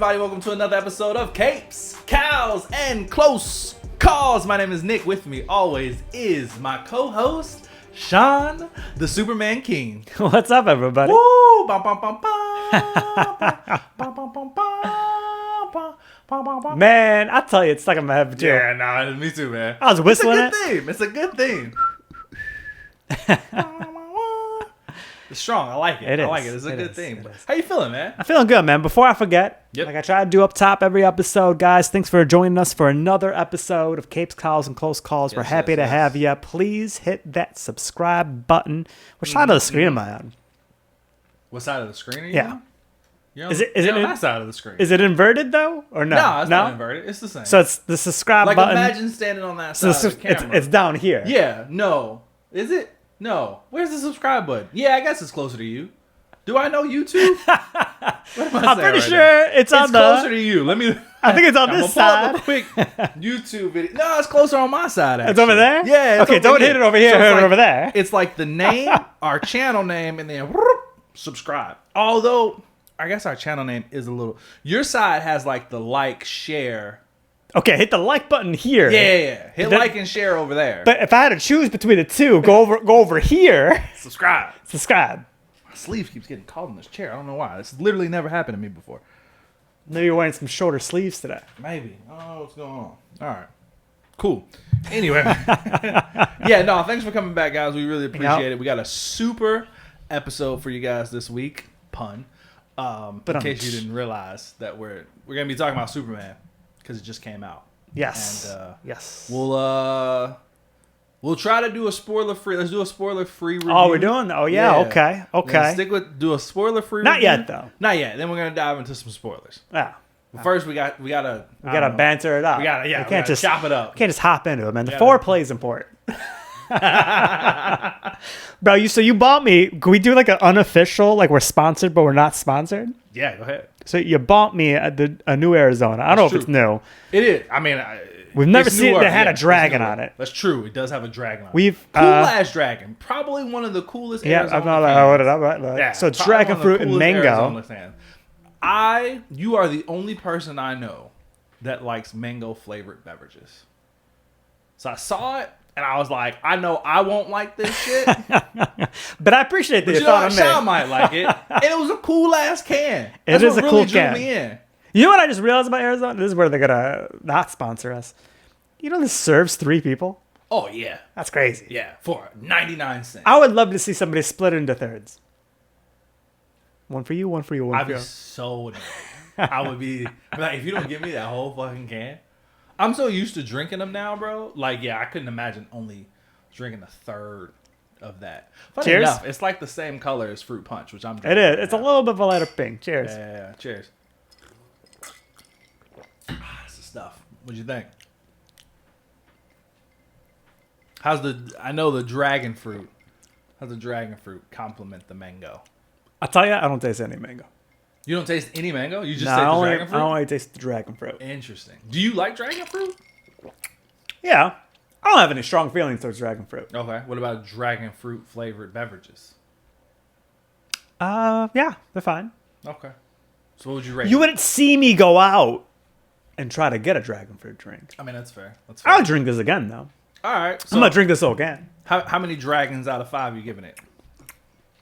everybody? Welcome to another episode of Capes, Cows, and Close Calls. My name is Nick. With me always is my co-host, Sean, the Superman King. What's up, everybody? Woo! Bum, bum, bum, bum. Bum, bum, bum, bum. Bum, bum, bum. Man, I tell you, it's stuck in my head too. Yeah, nah, me too, man. I was whistling It's a good theme. It's a good theme. It's strong. I like it. It I is. like it. It's a It good is. theme. It is. How you feeling, man? I'm feeling good, man. Before I forget, Yep. like I try to do up top every episode, guys, thanks for joining us for another episode of Capes, Calls, and Close Calls. We're Yes, happy yes, to yes. have you. Please hit that subscribe button. Which side of the screen am I on? What side of the screen are you Yeah. on? You're Is it on in- that side of the screen? Is it inverted, though? Or no? No, it's not inverted. It's the same. So it's the subscribe like button. imagine standing on that So side of the camera. it's down here. Yeah, no. Is it? No. Where's the subscribe button? Yeah, I guess it's closer to you. Do I know YouTube? What am I I'm saying pretty right sure now? it's on closer the... to you. Let me. I think it's on I'm this gonna pull up a side. quick YouTube video. No, it's closer on my side. Actually. It's over there? Yeah. It's Okay, over don't here. hit it over here, So it's hit it like- over there. It's like the name, our channel name, and then subscribe. Although I guess our channel name is a little. Your side has like the like, share. Okay, hit the like button here. Yeah. Hit That- like and share over there. But if I had to choose between the two, go over here, Subscribe. subscribe. My sleeve keeps getting caught in this chair. I don't know why. This has literally never happened to me before. Maybe you're wearing some shorter sleeves today. Maybe. I don't know what's going on. All right. Cool. Anyway. Yeah, no, thanks for coming back, guys. We really appreciate Yep. it. We got a super episode for you guys this week. Pun. In case you didn't realize that we're going to be talking about Superman because it just came out. Yes. And yes. we'll try to do a spoiler free. Let's do a spoiler free review. Oh, we're doing? Oh, yeah. Okay. We're gonna Okay. stick with do a spoiler free. Not yet, though. Not yet. Then we're gonna dive into some spoilers. Yeah. But first, we gotta We gotta banter it up. We gotta We can't gotta just chop it up. Can't just hop into it, man. The gotta- foreplay is important. Bro, you bought me. Can we do like an unofficial, like we're sponsored, but we're not sponsored? Yeah, go ahead. So you bought me a new Arizona. I don't know if That's it's new. It is. I mean, We've never it's seen it newer. that had a It's dragon newer. on it. That's true. It does have a dragon on it. We've Cool ass dragon. Probably one of the coolest. yeah, Arizona I'm not cans. Yeah, so it's probably dragon one of the fruit and coolest mango. Arizona cans. You are the only person I know that likes mango flavored beverages. So I saw it and I was like, I know I won't like this shit. But I appreciate that But you you know, thought of me. Sean might like it. And it was a cool ass can. It That's is what a really cool drew can. me in. You know what I just realized about Arizona? This is where they're gonna not sponsor us. You know this serves 3 people? Oh yeah. That's crazy. Yeah. For 99 cents. I would love to see somebody split it into thirds. One for you, one for you, one I'd for be you. so annoyed. I would be like, if you don't give me that whole fucking can. I'm so used to drinking them now, bro. Like, yeah, I couldn't imagine only drinking a third of that. Funny Cheers. enough, it's like the same color as fruit punch, which I'm It drinking is. right It's a now. little bit of a lighter pink. Cheers. Yeah. Cheers. That's the stuff. What'd you think? I know the dragon fruit. How's the dragon fruit complement the mango? I'll tell you, I don't taste any mango. You don't taste any mango? You just No, taste I the only, dragon fruit? I only taste the dragon fruit. Interesting. Do you like dragon fruit? Yeah. I don't have any strong feelings towards dragon fruit. Okay. What about dragon fruit flavored beverages? Yeah, they're fine. Okay. So what would you rate? You wouldn't see me go out and try to get a dragon fruit drink. I mean, that's fair. That's fair. I'll drink this again, though. All right. So I'm going to drink this whole can. how many dragons out of 5 you giving it?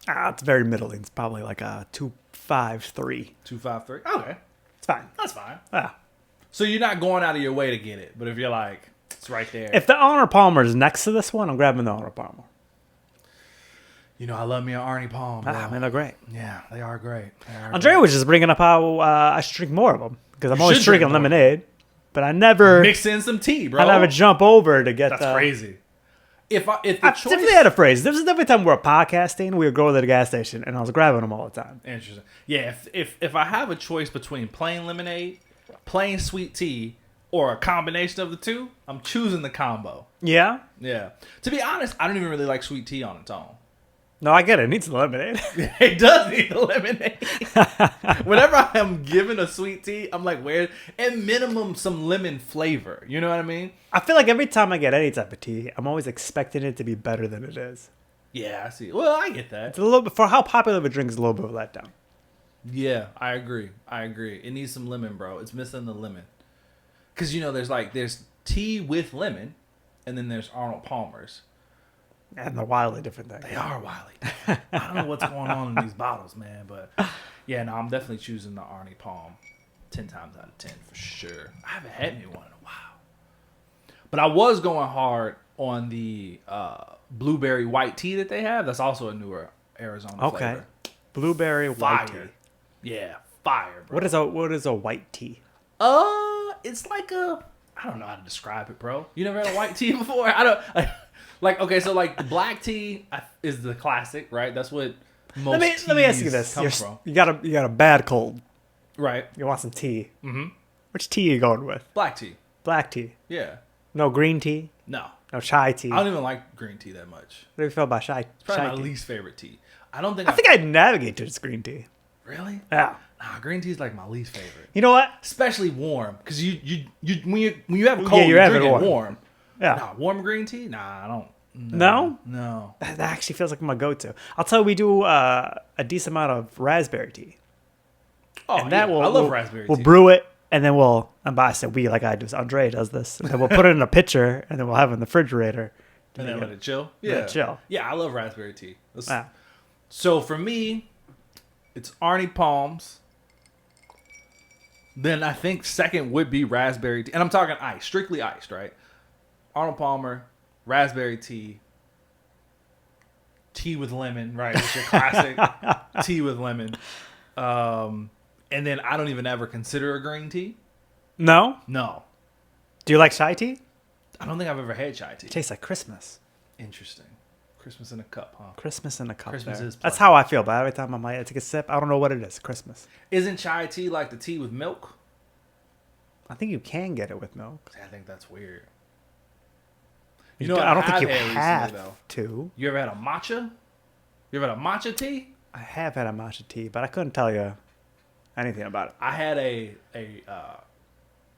It's very middling. It's probably like a 2.53. 2, 5, 3. Okay. It's fine. That's fine. Yeah. So you're not going out of your way to get it, but if you're like, it's right there. If the Honor Palmer is next to this one, I'm grabbing the Honor Palmer. You know, I love me an Arnie Palm. Bro. Man, they're great. Yeah, they are great. Andrea was just bringing up how I should drink more of them because I'm You always should drink drinking more. lemonade, but I never, Mix in some tea, bro. I never jump over to get. That's crazy. If the I choice, definitely had a phrase. This is every time we're podcasting, we would go to the gas station, and I was grabbing them all the time. interesting. Yeah, if I have a choice between plain lemonade, plain sweet tea, or a combination of the two, I'm choosing the combo. Yeah. Yeah. To be honest, I don't even really like sweet tea on its own. No, I get it. It needs lemonade. It does need a lemonade. Whenever I am given a sweet tea, I'm like, where at minimum some lemon flavor. You know what I mean? I feel like every time I get any type of tea, I'm always expecting it to be better than it is. Yeah, I see. Well, I get that. It's a little bit for how popular of a drink is a little bit of a letdown. Yeah, I agree. I agree. It needs some lemon, bro. It's missing the lemon. Cause there's tea with lemon, and then there's Arnold Palmer's. And they're wildly different things. They are wildly different. I don't know what's going on in these bottles, man, but yeah, no, I'm definitely choosing the Arnie Palm 10 times out of 10 for sure. I haven't had me one in a while. But I was going hard on the blueberry white tea that they have. That's also a newer Arizona flavor. Blueberry white tea. Fire. Yeah, fire, bro. What is a white tea? It's like I don't know how to describe it, bro. You never had a white tea before? I don't okay, so like the black tea is the classic, right? That's what most Let me ask you this. come from. You got a bad cold. Right. You want some tea. Mm-hmm. Which tea are you going with? Black tea. Black tea. Yeah. No green tea? No. No chai tea? I don't even like green tea that much. What do you feel about chai? It's probably chai my tea? least favorite tea. I don't think I think I'd navigate to this green tea. Really? Yeah. Nah, green tea is like my least favorite. You know what? Especially warm. Because you when you have a cold, Yeah, you you're having drink it warm. warm. Yeah. Nah, warm green tea? Nah, I don't. No? No. That actually feels like my go-to. I'll tell you, we do a decent amount of raspberry tea. Oh, And that yeah. will, I love raspberry We'll tea. brew it, and then and by I said we, like I do, Andre does this. And then we'll put it in a pitcher, and then we'll have it in the refrigerator. And then let it chill? Let it chill. Yeah, I love raspberry tea. Yeah. So for me, it's Arnie Palms. Then I think second would be raspberry tea. And I'm talking ice, strictly iced, right? Arnold Palmer, raspberry tea, tea with lemon, right? It's your classic tea with lemon. And then I don't even ever consider a green tea. No? No. Do you like chai tea? I don't think I've ever had chai tea. It tastes like Christmas. Interesting. Christmas in a cup, huh? Christmas in a cup. Christmas there. is That's pleasant. how I feel. But every time I'm like, I take a sip, I don't know what it is. Christmas. Isn't chai tea like the tea with milk? I think you can get it with milk. I think that's weird. I what don't think I've you had recently, have though? to. You ever had a matcha? You ever had a matcha tea? I have had a matcha tea, but I couldn't tell you anything about it. I had a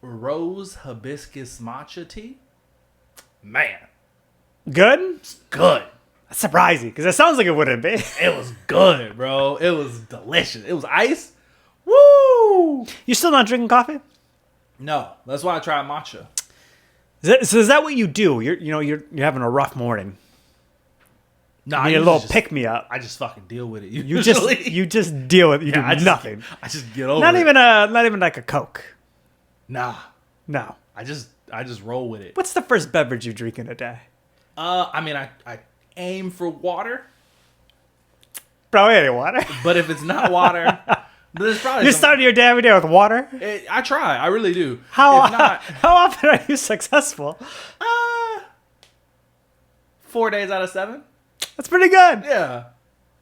rose hibiscus matcha tea. Man, Good? good. That's surprising because it sounds like it wouldn't be. It was good, bro. It was delicious. It was ice. Woo! You still not drinking coffee? No, that's why I tried matcha. So is that what you do? You're having a rough morning. No, You I need a usually little just- pick me up. I just fucking deal with it. You just deal with it. You Yeah, I do just- nothing. I just get over Not it. even like a Coke. Nah, No. I just roll with it. What's the first beverage you drink in a day? I mean, I aim for water, Probably any water. but if it's not water, there's probably You some- start your day every day with water. I try. I really do. How If not, how often are you successful? 4 days out of 7. That's pretty good. Yeah.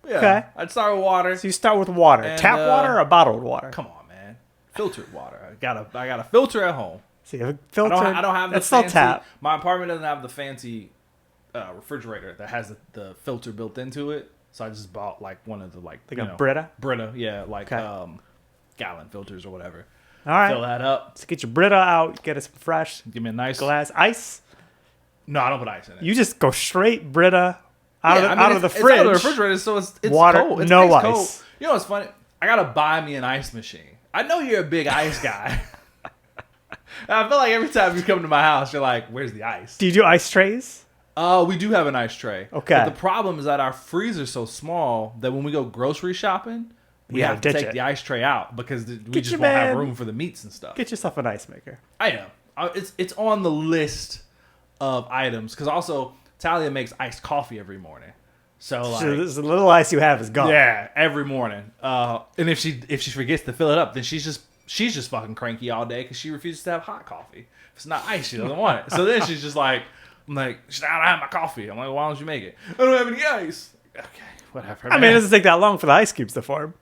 Yeah. Okay. I'd start with water. So you start with water, And, tap water or bottled water. Come on, man. Filtered water. I got a filter at home. See, a filter. I don't have the It's still fancy. tap. My apartment doesn't have the fancy refrigerator that has the filter built into it. So I just bought like one of the Like a Brita. yeah, like Okay. gallon filters or whatever. All right. Fill that up. So get your Brita out. Get it some fresh Give me a nice glass ice. No, I don't put ice in it. You just go straight Brita out Yeah, I mean, out of the it's fridge. out of the refrigerator, so it's Water, cold. It's no nice ice. cold. You know what's funny? I gotta buy me an ice machine. I know you're a big ice guy. And I feel like every time you come to my house, you're like, "Where's the ice?" Do you do ice trays? We do have an ice tray. Okay. But the problem is that our freezer's so small that when we go grocery shopping, we You have gotta to ditch take it. the ice tray out because we Get just your won't have man. room for the meats and stuff. Get yourself an ice maker. I know. It's on the list of items because also Talia makes iced coffee every morning. So like, So this little ice you have is gone. yeah, every morning. And if she forgets to fill it up, then she's just fucking cranky all day because she refuses to have hot coffee. If it's not ice, she doesn't want it. So then she's just like, I'm like, I don't have my coffee. I'm like, why don't you make it? I don't have any ice. Okay, whatever. I mean, man. it doesn't take that long for the ice cubes to form.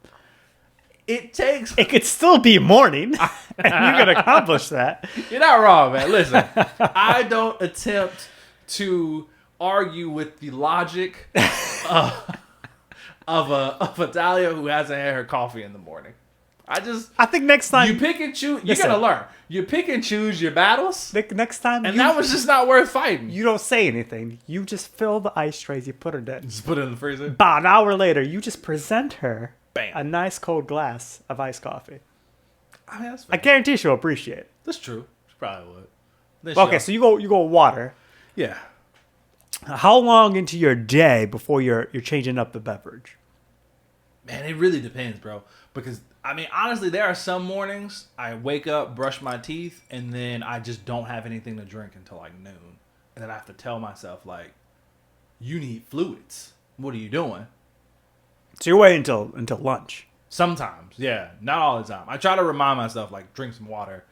It takes. It could still be morning, and you can accomplish that. You're not wrong, man. Listen, I don't attempt to argue with the logic of a Dahlia who hasn't had her coffee in the morning. I think next time You pick and choose. You Listen. gotta learn. You pick and choose your battles, next time and you, that was just not worth fighting. you don't say anything. You just fill the ice trays. You put her in. Just put it in the freezer. About an hour later, you just present her Bam. a nice cold glass of iced coffee. I mean, that's I fair. guarantee she'll appreciate it. That's true. She probably would. Then Okay, she'll- so you go water. yeah. How long into your day before you're changing up the beverage? Man, it really depends, bro. Because I mean, honestly, there are some mornings I wake up, brush my teeth, and then I just don't have anything to drink until like noon, and then I have to tell myself like, "You need fluids. What are you doing?" So you're waiting until lunch. Sometimes, yeah, not all the time. I try to remind myself like, drink some water,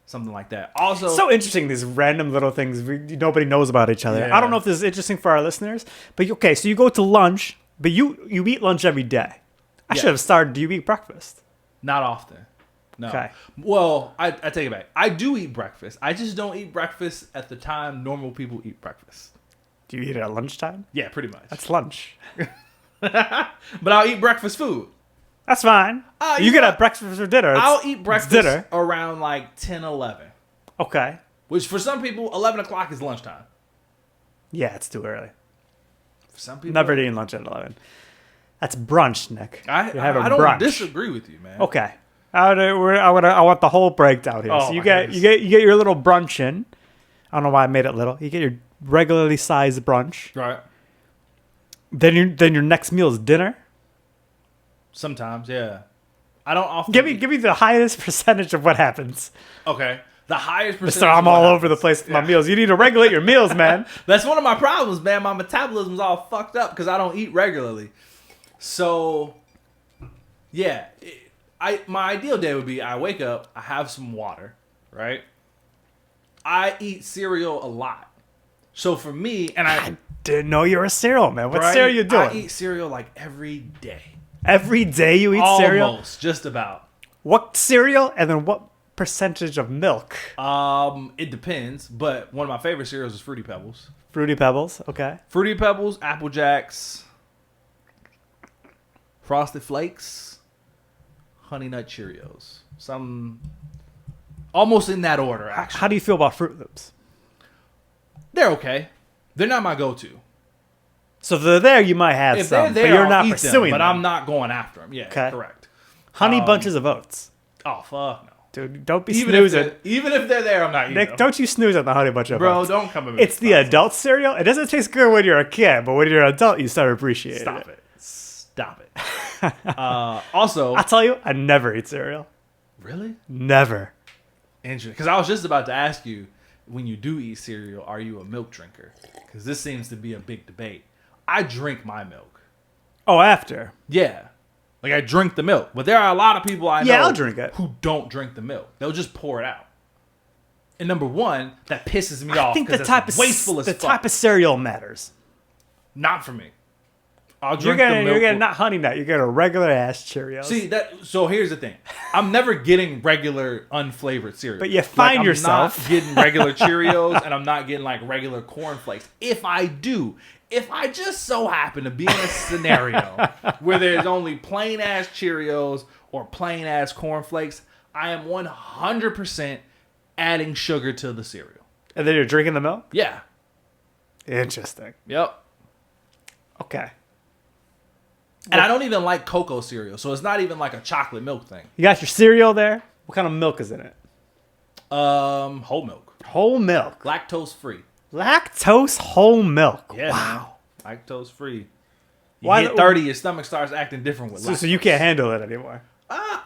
something like that. Also, So interesting, these random little things nobody knows about each other. Yeah. I don't know if this is interesting for our listeners, but okay, so you go to lunch, but you eat lunch every day. I Yeah. should have started. Do you eat breakfast? not often. No. Okay. Well, I take it back. I do eat breakfast. I just don't eat breakfast at the time normal people eat breakfast. Do you eat it at lunchtime? Yeah, pretty much. That's lunch. But I'll eat breakfast food. That's fine. You you get know a breakfast for dinner. I'll It's eat breakfast dinner. around like 10, 11. Okay. Which for some people, 11 o'clock is lunchtime. Yeah, it's too early. For some people, Never eating lunch at 11. That's brunch, Nick. I You're having don't brunch. disagree with you, man. Okay. I want the whole breakdown here. Oh, So you my get goodness. you get your little brunch in. I don't know why I made it little. You get your regularly sized brunch. Right. Then your next meal is dinner. Sometimes, yeah. I don't often Give me the highest percentage of what happens. Okay. The highest percentage. So I'm of what all happens. over the place with my Yeah. meals. You need to regulate your meals, man. That's one of my problems, man. My metabolism's all fucked up because I don't eat regularly. So, yeah, my ideal day would be I wake up, I have some water, right? I eat cereal a lot. So for me, and I Didn't know you were a cereal man. What right, cereal you doing? I eat cereal like every day. Every day you eat Almost, cereal. just about. What cereal and then what percentage of milk? It depends, but one of my favorite cereals is Fruity Pebbles. Fruity Pebbles. Okay. Fruity Pebbles, Apple Jacks, Frosted Flakes, Honey Nut Cheerios. Some almost in that order, actually. How do you feel about Fruit Loops? They're okay. They're not my go-to. So if they're there, you might have If some, they're there, but you're I'll not eat pursuing them, but them. I'm not going after them. Yeah, Okay. correct. Honey bunches of oats. Oh, fuck no. Dude, don't be Even snoozing. if they're there, I'm not eating Nick, them. don't you snooze on the honey bunch of Bro, oats. don't come at me. It's the adult cereal. It doesn't taste good when you're a kid, but when you're an adult, you start appreciating Stop it. it. Stop it. Also, I tell you, I never eat cereal. really? Never. Interesting. Because I was just about to ask you, when you do eat cereal, are you a milk drinker? Because this seems to be a big debate. I drink my milk. Oh, after. Yeah. Like I drink the milk. But there are a lot of people I know Yeah, I'll drink it. who don't drink the milk. They'll just pour it out. And number one, that pisses me I off think the because type it's of wasteful as the fuck. type of cereal matters. Not for me. I'll You're drink the milk. getting not honey nut. You're getting a regular ass Cheerios. See that? So here's the thing. I'm never getting regular unflavored cereal. But you find I'm yourself- not getting regular Cheerios, and I'm not getting like regular cornflakes. If I do, if I just so happen to be in a scenario where there's only plain ass Cheerios or plain ass cornflakes, I am 100% adding sugar to the cereal. And then you're drinking the milk. Yeah. Interesting. Yep. Okay. And I don't even like cocoa cereal, so it's not even like a chocolate milk thing. You got your cereal there. What kind of milk is in it? Whole milk, Whole milk. lactose free. Lactose whole milk. Yeah, Wow. man. Lactose free. You Why hit the- 30, your stomach starts acting different with So, lactose. so you can't handle it anymore.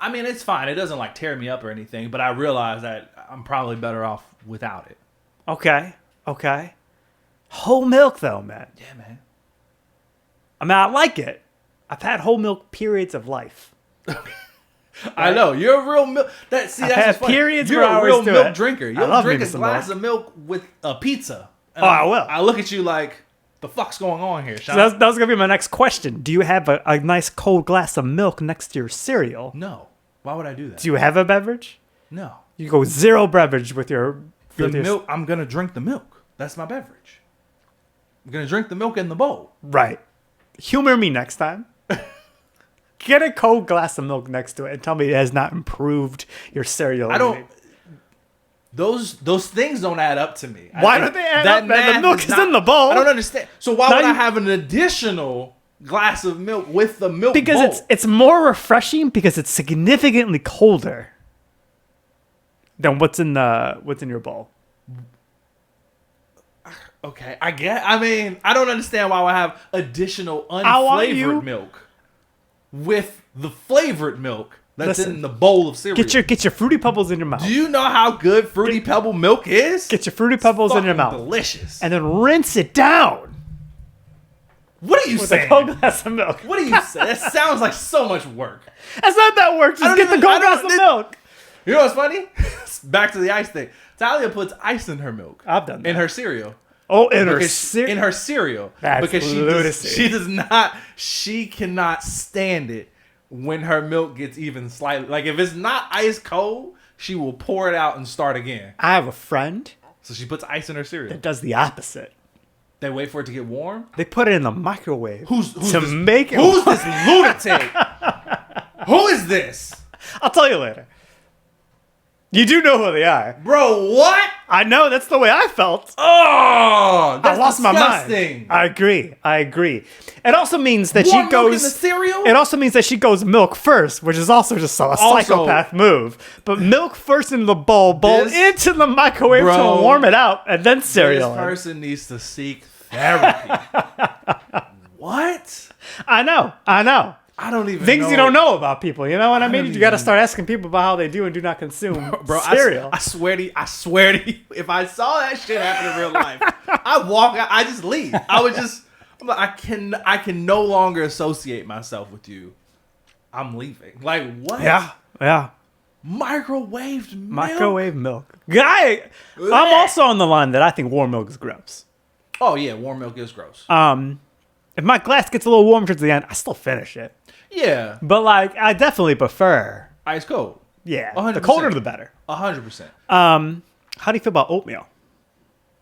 I mean, it's fine. It doesn't like tear me up or anything, but I realize that I'm probably better off without it. Okay. Okay. Whole milk though, man. Yeah, man. I mean, I like it. I've had whole milk periods of life. I know you're a real milk. That's I've what's had funny. periods You're where I a always real do milk it. drinker. I You'll love drink me a some glass milk. of milk with a pizza. And Oh, I will. I look at you like, the fuck's going on here, Sean? So that was going to be my next question. Do you have a nice cold glass of milk next to your cereal? No. Why would I do that? Do you have a beverage? No. You go zero beverage with your... The with your- milk. I'm gonna drink the milk. That's my beverage. I'm gonna drink the milk in the bowl. Right. Humor me next time. Get a cold glass of milk next to it and tell me it has not improved your cereal. I don't. Those things don't add up to me. Why don't they add up, man? The math milk is in the bowl. I don't understand. So why Now would I you- have an additional glass of milk with the milk because bowl. it's more refreshing because it's significantly colder than what's in your bowl. Okay, I mean, I don't understand why I have additional unflavored milk with the flavored milk that's in the bowl of cereal. Get your Fruity Pebbles in your mouth. Do you know how good Fruity Pebble milk is? Get your Fruity Pebbles in your mouth. Delicious. And then rinse it down. What are you With saying? a cold glass of milk. What are you saying? That sounds like so much work. That's not that work. Just get the cold glass of milk. You know what's funny? Back to the ice thing. Talia puts ice in her milk. I've done that. In her cereal. Oh, in her cereal. That's because lunacy. she cannot stand it when her milk gets even slightly, like if it's not ice cold, she will pour it out and start again. I have a friend So she puts ice in her cereal. that does the opposite. They wait for it to get warm. They put it in the microwave Who's to this, make it. Who's this lunatic? Who is this? I'll tell you later. You do know who they are. Bro, what? I know, that's the way I felt. Oh, that's I lost disgusting. my mind. I agree. It also means that Warm she goes milk in the cereal? It also means that she goes milk first, which is also just a psychopath move. But milk first in the bowl into the microwave to warm it out, and then cereal. This person needs to seek therapy. What? I know. I don't even Things know. you don't know about people, you know what I mean? don't You got to even- start asking people about how they do and do not consume Bro, cereal. I swear to you, if I saw that shit happen in real life, I'd walk out, I just leave. I'm like, I can no longer associate myself with you. I'm leaving. Like, what? Yeah. Microwaved milk? Microwave milk. I'm also on the line that I think warm milk is gross. Oh, yeah, warm milk is gross. If my glass gets a little warm towards the end, I still finish it. Yeah. But, like, I definitely prefer... Ice cold. Yeah. 100%. The colder, the better. 100%. How do you feel about oatmeal?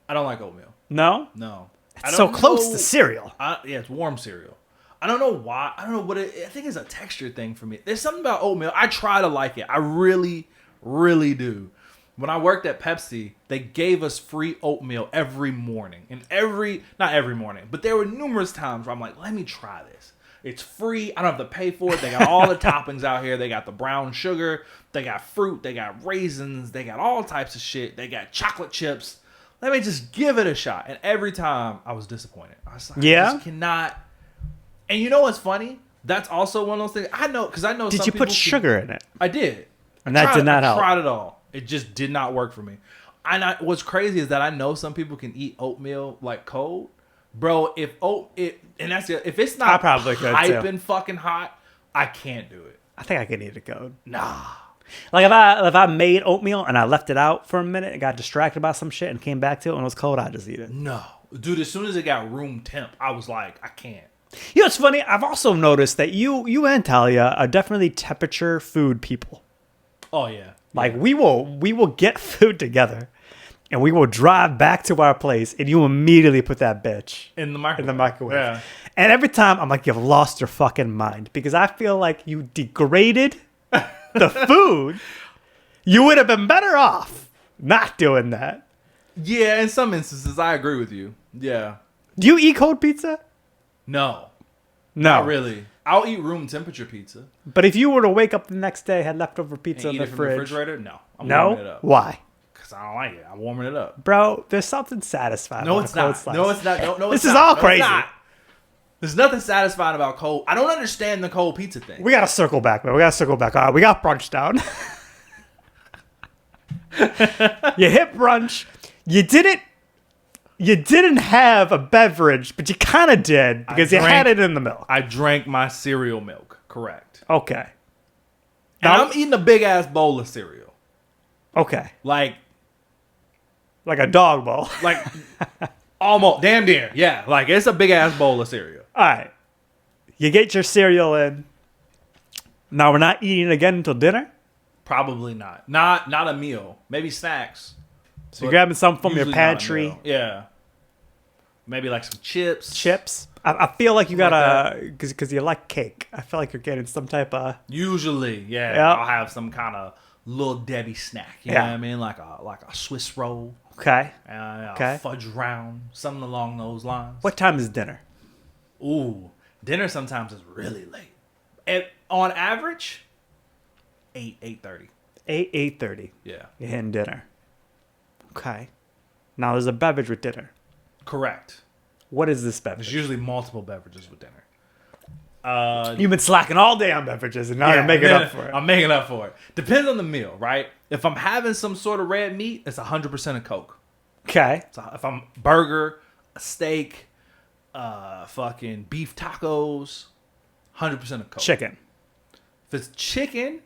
I don't like oatmeal. No? No. It's so close to cereal. Yeah, it's warm cereal. I don't know why. I don't know what I think it's a texture thing for me. There's something about oatmeal. I try to like it. I really, really do. When I worked at Pepsi, they gave us free oatmeal every morning. Not every morning, but there were numerous times where I'm like, let me try this. It's free. I don't have to pay for it. They got all the toppings out here. They got the brown sugar. They got fruit. They got raisins. They got all types of shit. They got chocolate chips. Let me just give it a shot. And every time I was disappointed. I was like, I just cannot. And you know what's funny? That's also one of those things. I know, because I know. Did you put sugar in it? I did. And that did not help. I tried it all. It just did not work for me. What's crazy is that I know some people can eat oatmeal like cold. Bro, if it's not piping fucking hot, I can't do it. I think I can eat it cold. Nah. Like if I made oatmeal and I left it out for a minute and got distracted by some shit and came back to it when it was cold, I'd just eat it. No. Dude, as soon as it got room temp, I was like, I can't. You know, it's funny. I've also noticed that you and Talia are definitely temperature food people. Oh, yeah. Like we will get food together and we will drive back to our place and you immediately put that bitch in the microwave. Yeah. And every time I'm like, you've lost your fucking mind because I feel like you degraded the food. You would have been better off not doing that. Yeah, in some instances, I agree with you. Yeah. Do you eat cold pizza? No. No. Not really. I'll eat room temperature pizza. But if you were to wake up the next day, had leftover pizza in the from fridge. the refrigerator? No. I'm warming it up. Why? Because I don't like it. I'm warming it up. Bro, there's something satisfying No, about it's a cold not. slice. No, it's not. No, This it's is not. all No, crazy. it's not. There's nothing satisfying about cold. I don't understand the cold pizza thing. We got to circle back, man. We got to circle back. All right, we got brunch down. You hit brunch. You didn't have a beverage, but you kind of did because you had it in the milk. I drank my cereal milk. Correct. Okay. And I'm eating a big ass bowl of cereal. Okay. Like a dog bowl. Like almost damn near. Yeah. Like it's a big ass bowl of cereal. All right. You get your cereal in. Now we're not eating again until dinner? Probably not. Not a meal. Maybe snacks. So you're grabbing something from your Usually not a pantry. meal. Yeah. Maybe like some chips. Chips. I feel like you gotta, because you like cake. I feel like you're getting some type of. Usually, yeah. Yep. I'll have some kind of little Debbie snack. You know what I mean? Like a Swiss roll. Okay. A fudge round. Something along those lines. What time is dinner? Ooh. Dinner sometimes is really late. And on average, 8:30. 8:30. Yeah. You're hitting dinner. Okay. Now there's a beverage with dinner. Correct. What is this There's beverage? usually multiple beverages with dinner. You've been slacking all day on beverages, and now you're making up for it. I'm making up for it. Depends on the meal, right? If I'm having some sort of red meat, it's 100% a Coke. Okay. So if I'm burger, a steak, fucking beef tacos, 100% a Coke. Chicken. If it's chicken,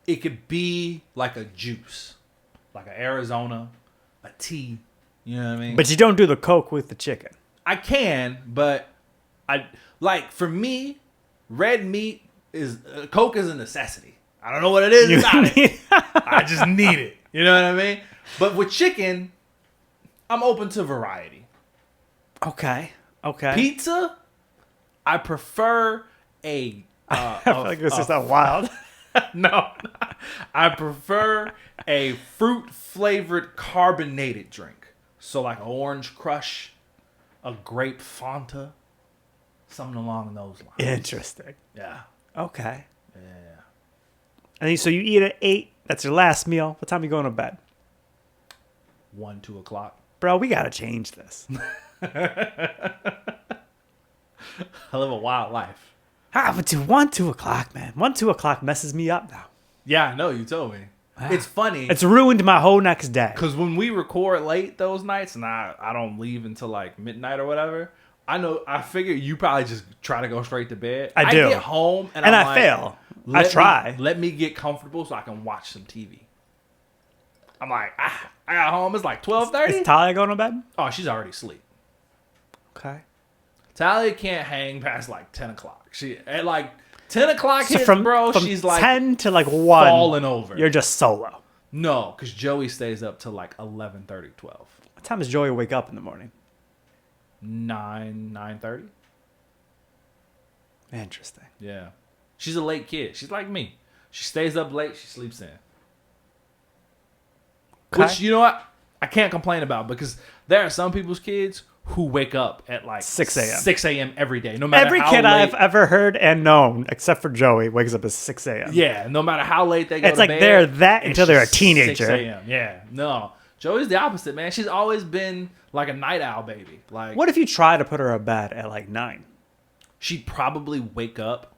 it could be like a juice, like an Arizona, a tea. You know what I mean? But you don't do the Coke with the chicken. I can, but I like for me, red meat is Coke is a necessity. I don't know what it is about it. I just need it. You know what I mean? But with chicken, I'm open to variety. Okay. Okay. Pizza, I prefer a. I feel like this is not wild. No, I prefer a fruit flavored carbonated drink. So like an orange crush, a grape Fanta, something along those lines. Interesting. Yeah. Okay. Yeah. And so you eat at 8. That's your last meal. What time are you going to bed? 1, 2 o'clock. Bro, we got to change this. I live a wild life. But to 1, 2 o'clock, man. 1, 2 o'clock messes me up now. Yeah, I know. You told me. It's funny. It's ruined my whole next day. Because when we record late those nights and I don't leave until like midnight or whatever, I figure you probably just try to go straight to bed. I do. I get home and I I'm like, fail. I try. Let me get comfortable so I can watch some TV. I'm like, I got home. It's like 12:30. Is Talia going to bed? Oh, she's already asleep. Okay. Talia can't hang past like 10 o'clock. She at like 10 o'clock So hits, from she's like 10 to like 1. falling over. You're just solo. No, because Joey stays up till like 11:30, 12. What time does Joey wake up in the morning? 9:30. Interesting. Yeah. She's a late kid. She's like me. She stays up late. She sleeps in. Okay. Which, you know what? I can't complain about because there are some people's kids who wake up at like 6 a.m. 6 a.m. every day. No matter Every how kid late, I've ever heard and known, except for Joey, wakes up at 6 a.m. Yeah, no matter how late they go It's to like bed. they're that it's until they're a just teenager. 6 a.m. Yeah. No. Joey's the opposite, man. She's always been like a night owl baby. Like, What if you try to put her to bed at like 9? she'd probably wake up.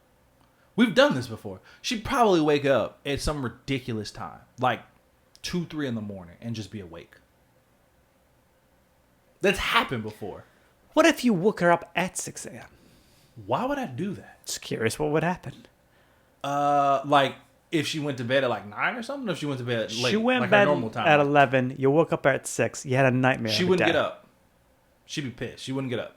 We've done this before. She'd probably wake up at some ridiculous time, like 2, 3 in the morning, and just be awake. That's happened before. What if you woke her up at 6 a.m.? Why would I do that? Just curious what would happen. Like if she went to bed at like 9 or something, or if she went to bed late, She went like bed her normal time. at 11. You woke up at 6. You had a nightmare. She every wouldn't day. get up. She'd be pissed. She wouldn't get up.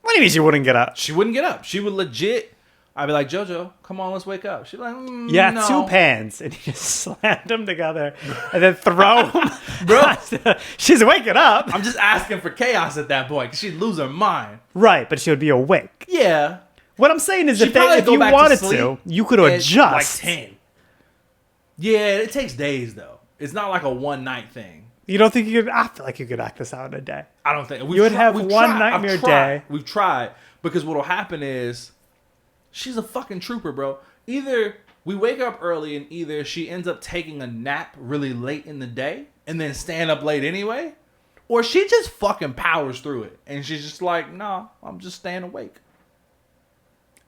What do you mean she wouldn't get up? She wouldn't get up. She would legit. I'd be like, JoJo, come on, let's wake up. She'd be like, Yeah, no. 2 pans, and you just slammed them together and then throw them. Bro. She's waking up. I'm just asking for chaos at that point because she'd lose her mind. Right, but she would be awake. Yeah. What I'm saying is She'd probably if go you back to wanted sleep to, you could at, adjust. Like 10. Yeah, it takes days though. It's not like a one night thing. You don't think you could? I feel like you could act this out in a day. I don't think You would have one nightmare I've tried. day. We've tried because what'll happen is she's a fucking trooper, bro. Either we wake up early and either she ends up taking a nap really late in the day and then stand up late anyway, or she just fucking powers through it and she's just like, nah, I'm just staying awake.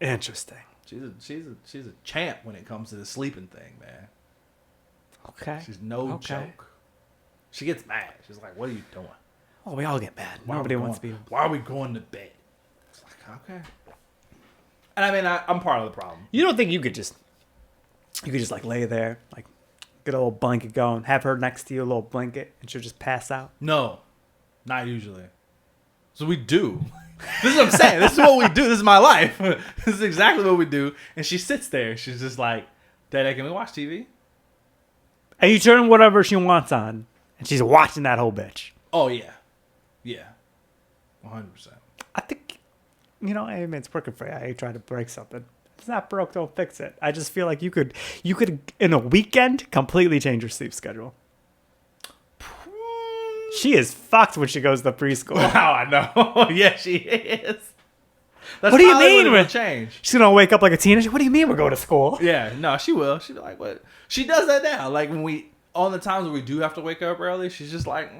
Interesting. She's a champ when it comes to the sleeping thing, man. Okay. She's no Okay. joke. She gets mad. She's like, "What are you doing? Oh, we all get mad. Why are Nobody we wants to be. going- Why are we going to bed?" It's like, okay. And I mean, I'm part of the problem. You don't think you could just like lay there, like get a little blanket going, have her next to you, a little blanket, and she'll just pass out. No, not usually. So we do. This is what I'm saying. This is what we do. This is my life. This is exactly what we do. And she sits there. She's just like, "Dad, can we watch TV?" And you turn whatever she wants on, and she's watching that whole bitch. Oh yeah, yeah, 100%. I think, hey, man, it's working for you. I ain't trying to break something. If it's not broke, don't fix it. I just feel like you could in a weekend completely change your sleep schedule. She is fucked when she goes to preschool. Wow, I know. Yeah, she is. That's What do you probably mean it'll we're- change? She's gonna wake up like a teenager. What do you mean we're going to school? Yeah, no, she will. She'll be like, what? She does that now. Like when we on the times where we do have to wake up early, she's just like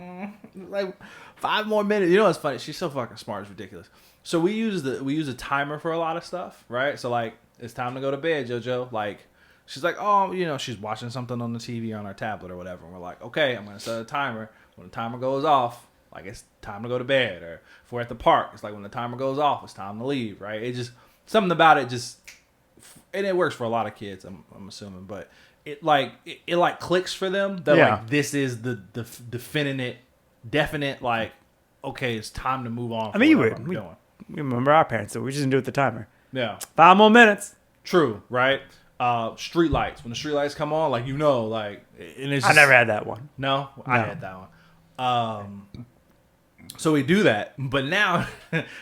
5 more minutes. You know what's funny? She's so fucking smart. It's ridiculous. So we use a timer for a lot of stuff, right? So like it's time to go to bed, JoJo. Like she's like, oh, she's watching something on the TV on our tablet or whatever. And we're like, okay, I'm gonna set a timer. When the timer goes off, like it's time to go to bed. Or if we're at the park, it's like when the timer goes off, it's time to leave, right? It just something about it just, and it works for a lot of kids, I'm assuming, but it like clicks for them that Yeah. like this is the definite like, okay, it's time to move on. I mean, you whatever would. I'm doing. We remember our parents, so we just didn't do it with the timer. Yeah, 5 more minutes. true, right? Street lights. When the street lights come on, like like, and it's I just, never had that one. No, I No. had that one. So we do that, but now,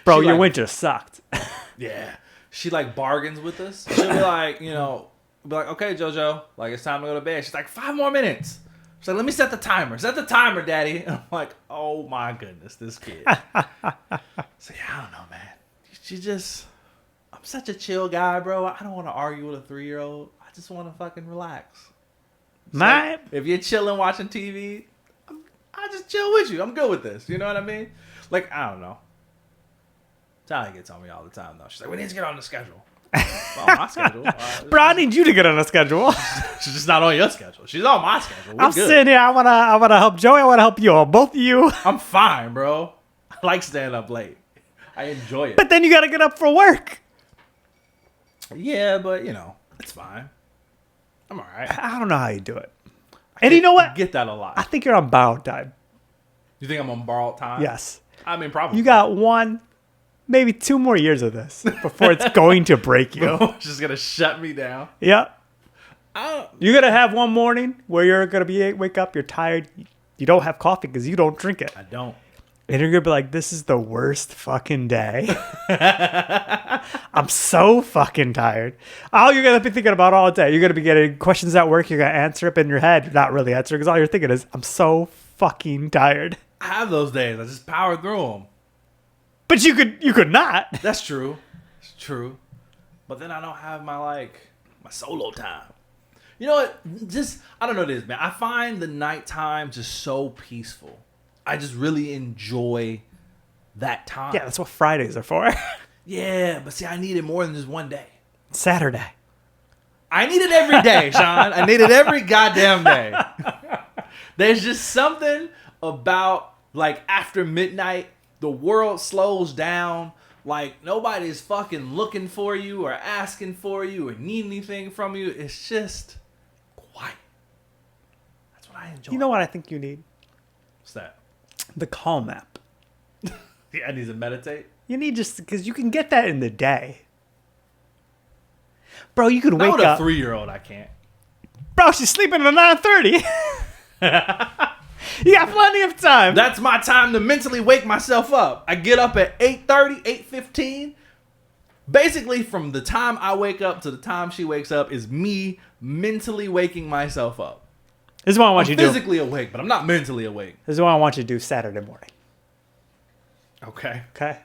Bro, she, your like, winter sucked. yeah, she like bargains with us. She'll be like, be like, okay, JoJo, like it's time to go to bed. She's like, 5 more minutes. She's like, let me set the timer. Set the timer, Daddy. And I'm like, oh my goodness, this kid. So yeah, I don't know, man. She just, I'm such a chill guy, bro. I don't want to argue with a 3-year-old. I just want to fucking relax. So My if you're chilling watching TV, I just chill with you. I'm good with this. You know what I mean? Like, I don't know. Tally gets on me all the time, though. She's like, we need to get on the schedule. Well, on my schedule. bro, I need you to get on a schedule. She's just not on your schedule. She's on my schedule. We're I'm good. sitting here. I wanna help Joey. I wanna help you all, both of you. I'm fine, bro. I like staying up late. I enjoy it. But then you gotta get up for work. Yeah, but, it's fine. I'm all right. I don't know how you do it. And you know what? Get that a I lot. think you're on borrowed time. You think I'm on borrowed time? Yes. I mean, probably. You got 1, maybe 2 more years of this before it's going to break you. Just going to shut me down. Yeah. I You're going to have one morning where you're going to wake up, you're tired, you don't have coffee because you don't drink it. don't. And you're going to be like, this is the worst fucking day. I'm so fucking tired. All you're going to be thinking about all day, you're going to be getting questions at work, you're going to answer up in your head. You're not really answering because all you're thinking is, I'm so fucking tired. I have those days. I just power through them. But you could not. That's true. It's true. But then I don't have my solo time. You know what? Just, I don't know this, man. I find the nighttime just so peaceful. I just really enjoy that time. Yeah, that's what Fridays are for. Yeah, but see, I need it more than just one day. Saturday. I need it every day, Sean. I need it every goddamn day. There's just something about, like, after midnight, the world slows down. Like, nobody's fucking looking for you or asking for you or need anything from you. It's just quiet. That's what I enjoy. You know what I think you need? What's that? The Calm app. Yeah, I need to meditate. You need just because you can get that in the day. Bro, you could Not wake with a up. 3-year-old, I can't. Bro, she's sleeping at 9:30. You got plenty of time. That's my time to mentally wake myself up. I get up at 8:30, 8:15. Basically, from the time I wake up to the time she wakes up is me mentally waking myself up. This is what I want I'm you to do. physically awake, but I'm not mentally awake. This is what I want you to do Saturday morning. Okay. Okay?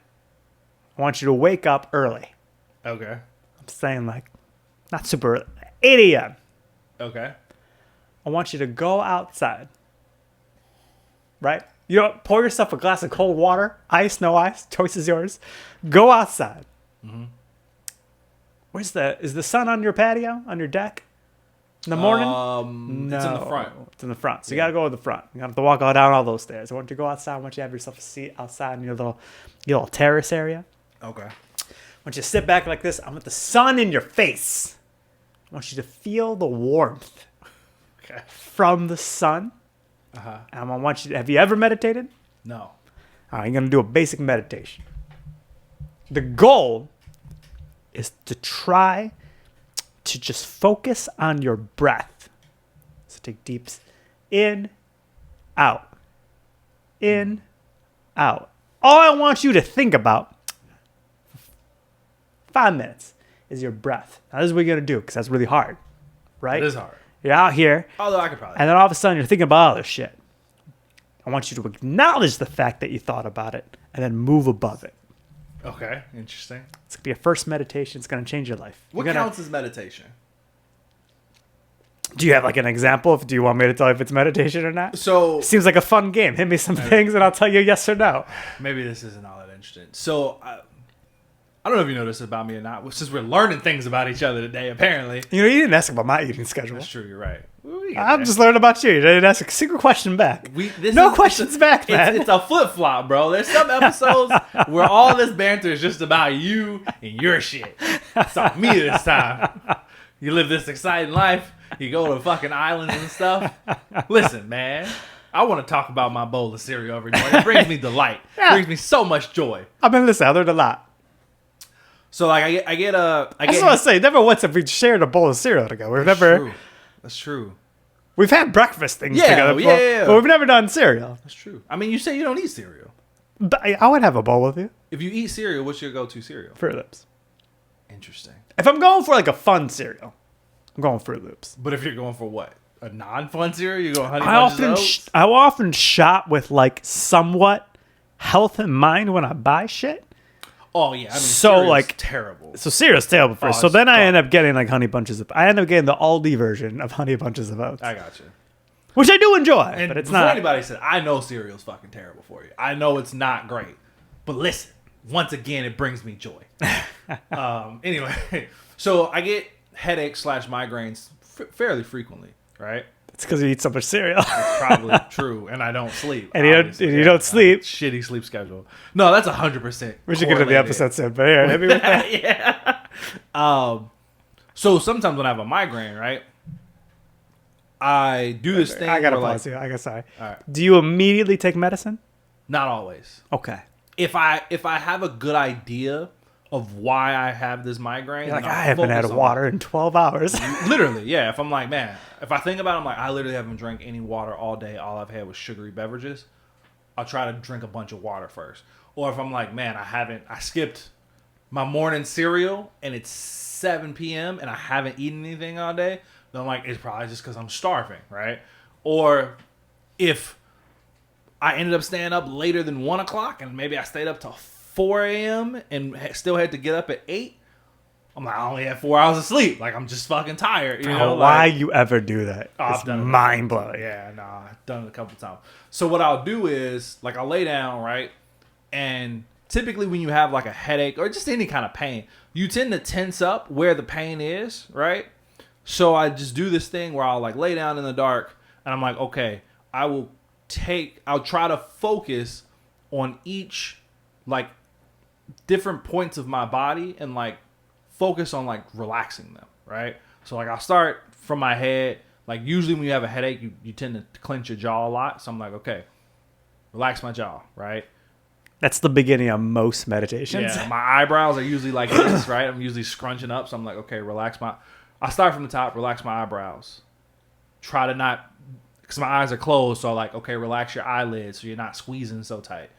I want you to wake up early. Okay. I'm saying like, not super early. 8 a.m. Okay. I want you to go outside. Right? You know, pour yourself a glass of cold water. Ice, no ice. Choice is yours. Go outside. Mm-hmm. Is the sun on your patio? On your deck? In the morning? It's in the front. It's in the front. So you got to go to the front. You have to walk all down all those stairs. I want you to go outside. I want you to have yourself a seat outside in your little terrace area. Okay. I want you to sit back like this. I want the sun in your face. I want you to feel the warmth Okay. from the sun. Uh-huh. And I want you to, have you ever meditated? No. All right, you're going to do a basic meditation. The goal is to try to just focus on your breath. So take deeps in, out, in, out. All I want you to think about 5 minutes is your breath. Now, this is what you're going to do because that's really hard, right? It is hard. You're out here, Although I could probably. and then all of a sudden you're thinking about other shit. I want you to acknowledge the fact that you thought about it and then move above it. Okay, interesting. It's gonna be a first meditation. It's gonna change your life. What You're gonna- counts as meditation? Do you have like an example? Do you want me to tell you if it's meditation or not? So Seems like a fun game. Hit me some things and I'll tell you yes or no. maybe this isn't all that interesting. So I don't know if you know this about me or not. Since we're learning things about each other today, apparently. You know, you didn't ask about my eating schedule. That's true. You're right. We get I'm there. just learning about you. You didn't ask a single question back. This Questions back, man. It's a flip flop, bro. There's some episodes where all this banter is just about you and your shit. It's on me this time. You live this exciting life. You go to fucking islands and stuff. Listen, man. I want to talk about my bowl of cereal every morning. It brings me delight. It brings me so much joy. I've been listening. I learned a lot. So like I get I just want to say, never once have we shared a bowl of cereal together. We've never. True. That's true. We've had breakfast things Yeah, together before, yeah. but we've never done cereal. That's true. I mean, you say you don't eat cereal. But I would have a bowl with you. If you eat cereal, what's your go-to cereal? Fruit Loops. Interesting. If I'm going for like a fun cereal, I'm going Fruit Loops. But if you're going for what? A non-fun cereal? You go Honey Bunches of Oats? I often shop with like somewhat health in mind when I buy shit. Oh yeah, I mean, So, cereal's like- terrible. So cereal's terrible first. Oh, so it's then I gone. end up getting like Honey Bunches of. I end up getting the Aldi version of Honey Bunches of Oats, I got you. which I do enjoy, And but it's before not. anybody said, I know cereal's fucking terrible for you. I know it's not great. But listen, once again, it brings me joy. Anyway, so I get headaches / migraines fairly frequently, right? It's because you eat so much cereal. Probably true, and I don't sleep. And you don't- obviously. and you don't sleep. Shitty sleep schedule. No, that's 100%. We should get to the episode soon, but here, hit me with that. yeah. So sometimes when I have a migraine, right, I do this thing. I gotta where, pause you. I got sorry. All right. Do you immediately take medicine? Not always. Okay. If I have a good idea of why I have this migraine, You're like, then I'll I haven't had focus on water in 12 hours. Literally, yeah. If I'm like, man, if I think about it, I'm like, I literally haven't drank any water all day. All I've had was sugary beverages. I'll try to drink a bunch of water first. Or if I'm like, man, I skipped my morning cereal and it's 7 p.m. and I haven't eaten anything all day, then I'm like, it's probably just because I'm starving, right? Or if I ended up staying up later than 1 o'clock and maybe I stayed up till 4 a.m. and still had to get up at 8, I'm like, I only had 4 hours of sleep. Like, I'm just fucking tired. You know, Why like, you ever do that? Oh, I've It's done it. mind blowing. yeah, nah, I've done it a couple times. So what I'll do is, like, I'll lay down, right? And typically when you have, like, a headache or just any kind of pain, you tend to tense up where the pain is, right? So I just do this thing where I'll, like, lay down in the dark and I'm like, okay, I'll try to focus on each, like, different points of my body and, like, focus on, like, relaxing them, right? So, like, I'll start from my head. Like, usually when you have a headache, you tend to clench your jaw a lot. So I'm like, okay, relax my jaw, right? That's the beginning of most meditations. Yeah, my eyebrows are usually like this, right? I'm usually scrunching up. So I'm like, okay, I start from the top, relax my eyebrows. Try to not, because my eyes are closed. So like, okay, relax your eyelids so you're not squeezing so tight.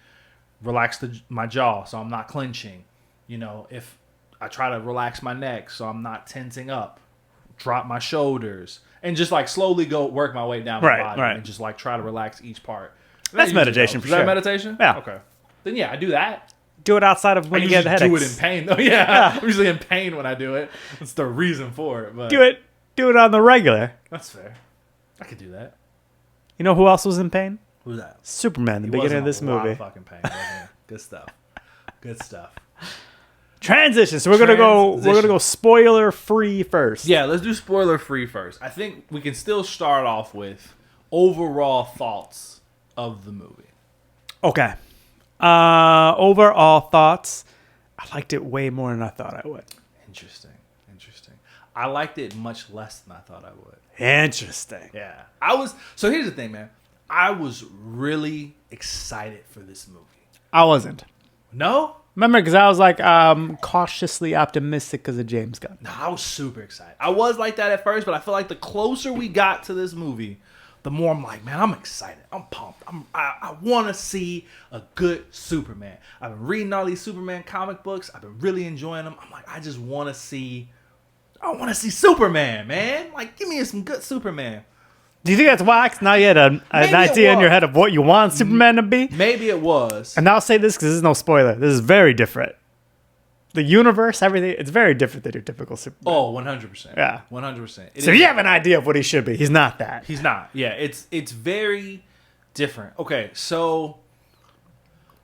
Relax my jaw so I'm not clenching. You know, if I try to relax my neck so I'm not tensing up. Drop my shoulders. And just like slowly go work my way down my body. Right. And just like try to relax each part. And That's that usually meditation helps. for Is that sure. meditation? Yeah. Okay. Then yeah, I do that. Do it outside of when I you get usually headaches. do it in pain though. Yeah. I'm usually in pain when I do it. That's the reason for it. But Do it on the regular. That's fair. I could do that. You know who else was in pain? Who's that? Superman, the He beginning was of in this a lot movie. of fucking pain, wasn't he? Good stuff. Good stuff. Transition. So we're gonna go Transition. spoiler free first. Yeah, let's do spoiler free first. I think we can still start off with overall thoughts of the movie. Okay. Overall thoughts. I liked it way more than I thought I would. Interesting. I liked it much less than I thought I would. Interesting. Yeah. So here's the thing, man. I was really excited for this movie. I wasn't. No? Remember, because I was like cautiously optimistic because of James Gunn. No, I was super excited. I was like that at first, but I feel like the closer we got to this movie, the more I'm like, man, I'm excited. I'm pumped. I want to see a good Superman. I've been reading all these Superman comic books. I've been really enjoying them. I'm like, I want to see Superman, man. Like, give me some good Superman. Do you think that's why? 'Cause now you had an Maybe it idea in your was. head of what you want Superman to be? Maybe it was. And I'll say this because this is no spoiler. This is very different the universe, everything. It's very different than your typical Superman. Oh, 100%. Yeah. 100%. So you have an idea of what he should be. He's not that. He's not. Yeah, it's very different. Okay, so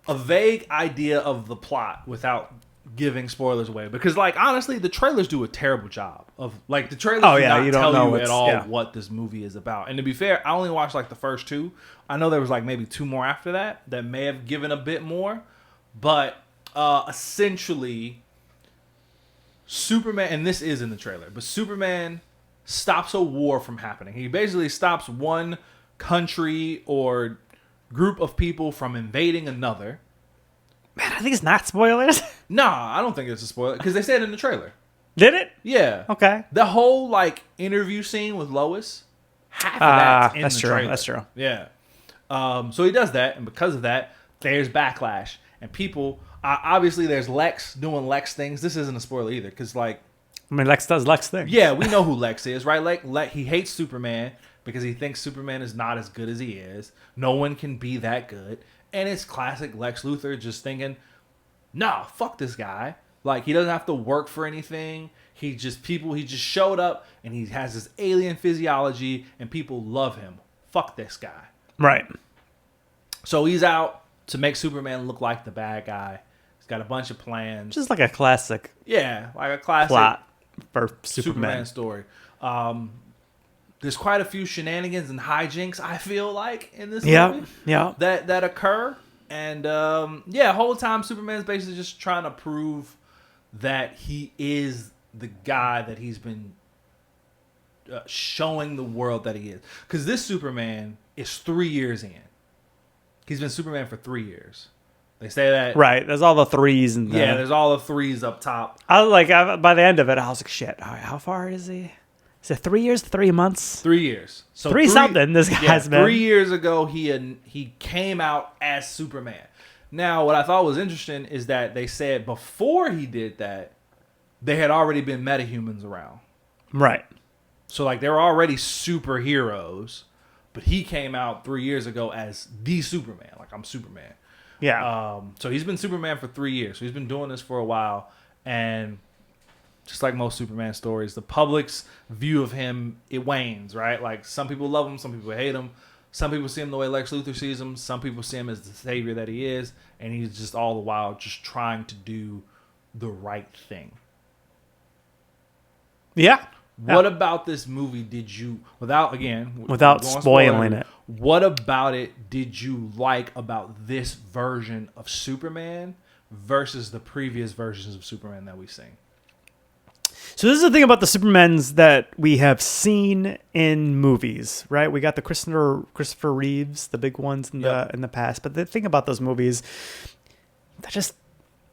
a vague idea of the plot without giving spoilers away, because like honestly, the trailers do a terrible job of like the trailers. Oh, do yeah, not you don't tell know you at all yeah. what this movie is about. And to be fair, I only watched like the first two. I know there was like maybe two more after that may have given a bit more, but essentially, Superman, and this is in the trailer, but Superman stops a war from happening. He basically stops one country or group of people from invading another. Man, I think it's not spoilers. Nah, I don't think it's a spoiler because they said it in the trailer. Did it? Yeah. Okay. The whole like interview scene with Lois, half of that's in that's the true. trailer. That's true. Yeah. So he does that, and because of that, there's backlash, and people obviously there's Lex doing Lex things. This isn't a spoiler either, because like, I mean, Lex does Lex things. yeah, we know who Lex is, right? Like he hates Superman because he thinks Superman is not as good as he is. No one can be that good, and it's classic Lex Luthor just thinking, nah, fuck this guy. Like, he doesn't have to work for anything. He just showed up and he has this alien physiology and people love him. Fuck this guy. Right. So he's out to make Superman look like the bad guy. He's got a bunch of plans. Just like a classic Yeah, like a classic plot for Superman Superman. story. There's quite a few shenanigans and hijinks, I feel like, in this movie Yeah. that occur. And yeah, whole time Superman's basically just trying to prove that he is the guy that he's been showing the world that he is. Because this Superman is 3 years in. He's been Superman for 3 years. They say that. Right. There's all the threes and Yeah, there's all the threes up top. I was like, by the end of it, I was like, shit. All right, how far is he? Is it 3 years? 3 months? 3 years. So Three something. This guy's been. 3 years ago, he came out as Superman. Now, what I thought was interesting is that they said before he did that, there had already been metahumans around. Right. So like they were already superheroes, but he came out 3 years ago as the Superman. Like, I'm Superman. Yeah. So he's been Superman for 3 years. So he's been doing this for a while, and just like most Superman stories, the public's view of him, it wanes, right? Like, some people love him, some people hate him. Some people see him the way Lex Luthor sees him. Some people see him as the savior that he is, and he's just all the while just trying to do the right thing. yeah. What about this movie did you, without Without spoiling it, what about it did you like about this version of Superman versus the previous versions of Superman that we've seen? So this is the thing about the Supermans that we have seen in movies, right? We got the Christopher Reeves, the big ones in the past. But the thing about those movies, they're just,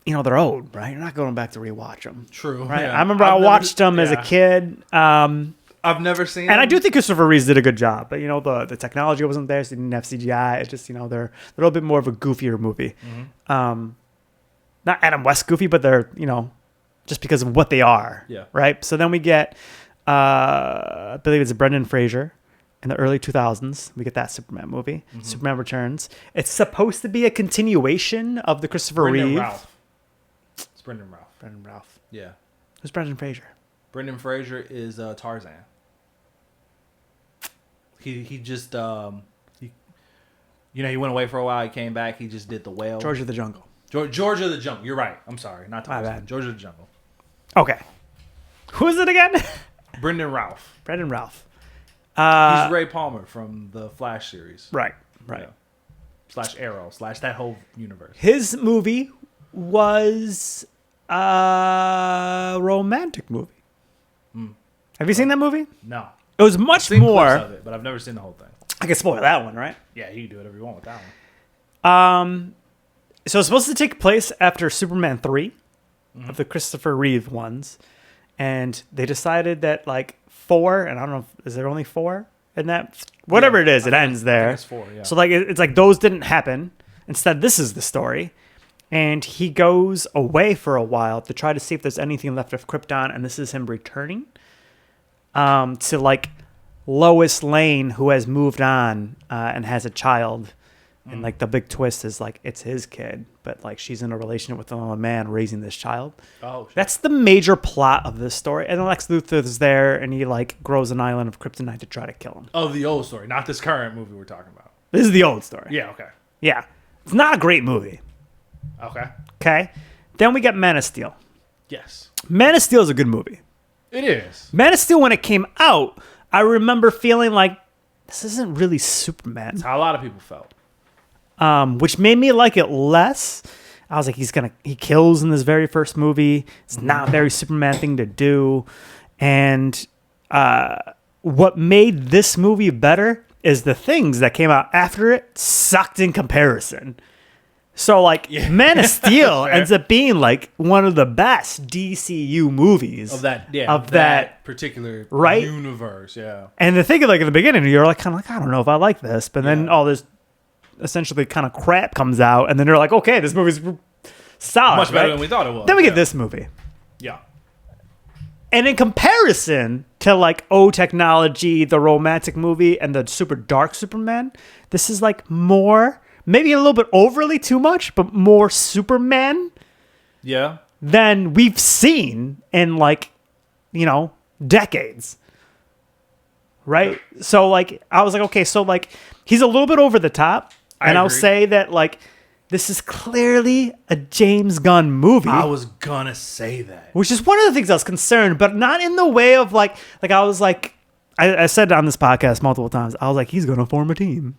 they're old, right? You're not going back to rewatch them. True. Right? Yeah. I remember I watched them as a kid. I've never seen and them. I do think Christopher Reeves did a good job. But, the technology wasn't there, so they didn't have CGI. It's just, they're a little bit more of a goofier movie. Mm-hmm. Not Adam West goofy, but they're, just because of what they are. Yeah. Right? So then we get, I believe it's Brendan Fraser in the early 2000s. We get that Superman movie, Superman Returns. It's supposed to be a continuation of the Christopher Reeve. Ralph. It's Brendan Ralph. Brendan Ralph. Yeah. Who's Brendan Fraser? Brendan Fraser is Tarzan. He just he went away for a while. He came back. He just did the whale. George of the Jungle. George of the Jungle. You're right. I'm sorry, not My Tarzan. bad. George of the Jungle. Okay. Who is it again? Brendan Ralph. Brendan Ralph. He's Ray Palmer from the Flash series. Right. Yeah. / Arrow / that whole universe. His movie was a romantic movie. Have you seen that movie? No. It was much I've seen more. clips of it, but I've never seen the whole thing. I can spoil that one, right? Yeah, you can do whatever you want with that one. So it's supposed to take place after Superman 3 of the Christopher Reeve ones. And they decided that 4, and I don't know, is there only 4 in that? Whatever it is, it ends there. I think it's 4, yeah. So it's like those didn't happen. Instead, this is the story. And he goes away for a while to try to see if there's anything left of Krypton. And this is him returning to Lois Lane, who has moved on and has a child And like the big twist is like it's his kid, but like she's in a relationship with another man raising this child. Oh, shit. That's the major plot of this story. And Lex Luthor's there, and he like grows an island of kryptonite to try to kill him. Oh, the old story, not this current movie we're talking about. This is the old story. Yeah. Okay. Yeah. It's not a great movie. Okay. Okay. Then we get Man of Steel. Yes. Man of Steel is a good movie. It is. Man of Steel, when it came out, I remember feeling like this isn't really Superman. That's how a lot of people felt. Which made me like it less. I was like, he kills in this very first movie. It's not a very Superman thing to do. And what made this movie better is the things that came out after it sucked in comparison. So like Man of Steel ends up being like one of the best DCU movies Of that particular right? universe, yeah. And the thing like in the beginning, you're like kind of like, I don't know if I like this, but then all this essentially kind of crap comes out, and then you're like, okay, this movie's solid, Much better right? than we thought it was. Then we get this movie. Yeah. And in comparison to like O Technology, the romantic movie, and the super dark Superman, this is like more, maybe a little bit overly too much, but more Superman Yeah. than we've seen in like, decades. Right? So like, I was like, okay, so like, he's a little bit over the top. And I'll agree. say that like, this is clearly a James Gunn movie. I was gonna say that. Which is one of the things I was concerned, but not in the way of like I was like, I said on this podcast multiple times, I was like, he's going to form a team.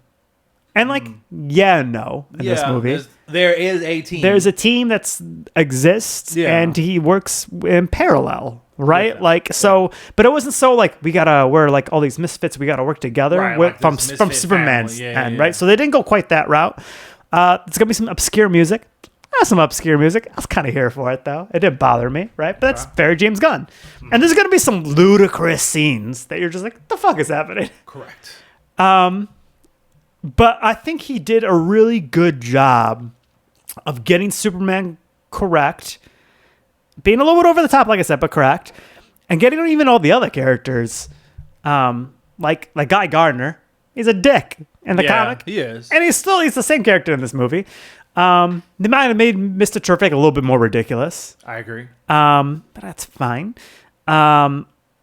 And like, no, in this movie. There is a team. There's a team that exists and he works in parallel, right? Yeah. Like, so, but it wasn't so like, we're like all these misfits, we got to work together Right, with, like from this misfit Superman's family. end, right? So they didn't go quite that route. It's going to be some obscure music. Some obscure music. I was kind of here for it, though. It didn't bother me, right? But that's very James Gunn. And there's going to be some ludicrous scenes that you're just like, what the fuck is happening? Correct. But I think he did a really good job of getting Superman correct, being a little bit over the top, like I said, but correct, and getting even all the other characters, like Guy Gardner. He's a dick in the comic. He is. And he's the same character in this movie. They might have made Mr. Terrific a little bit more ridiculous. I agree. But that's fine.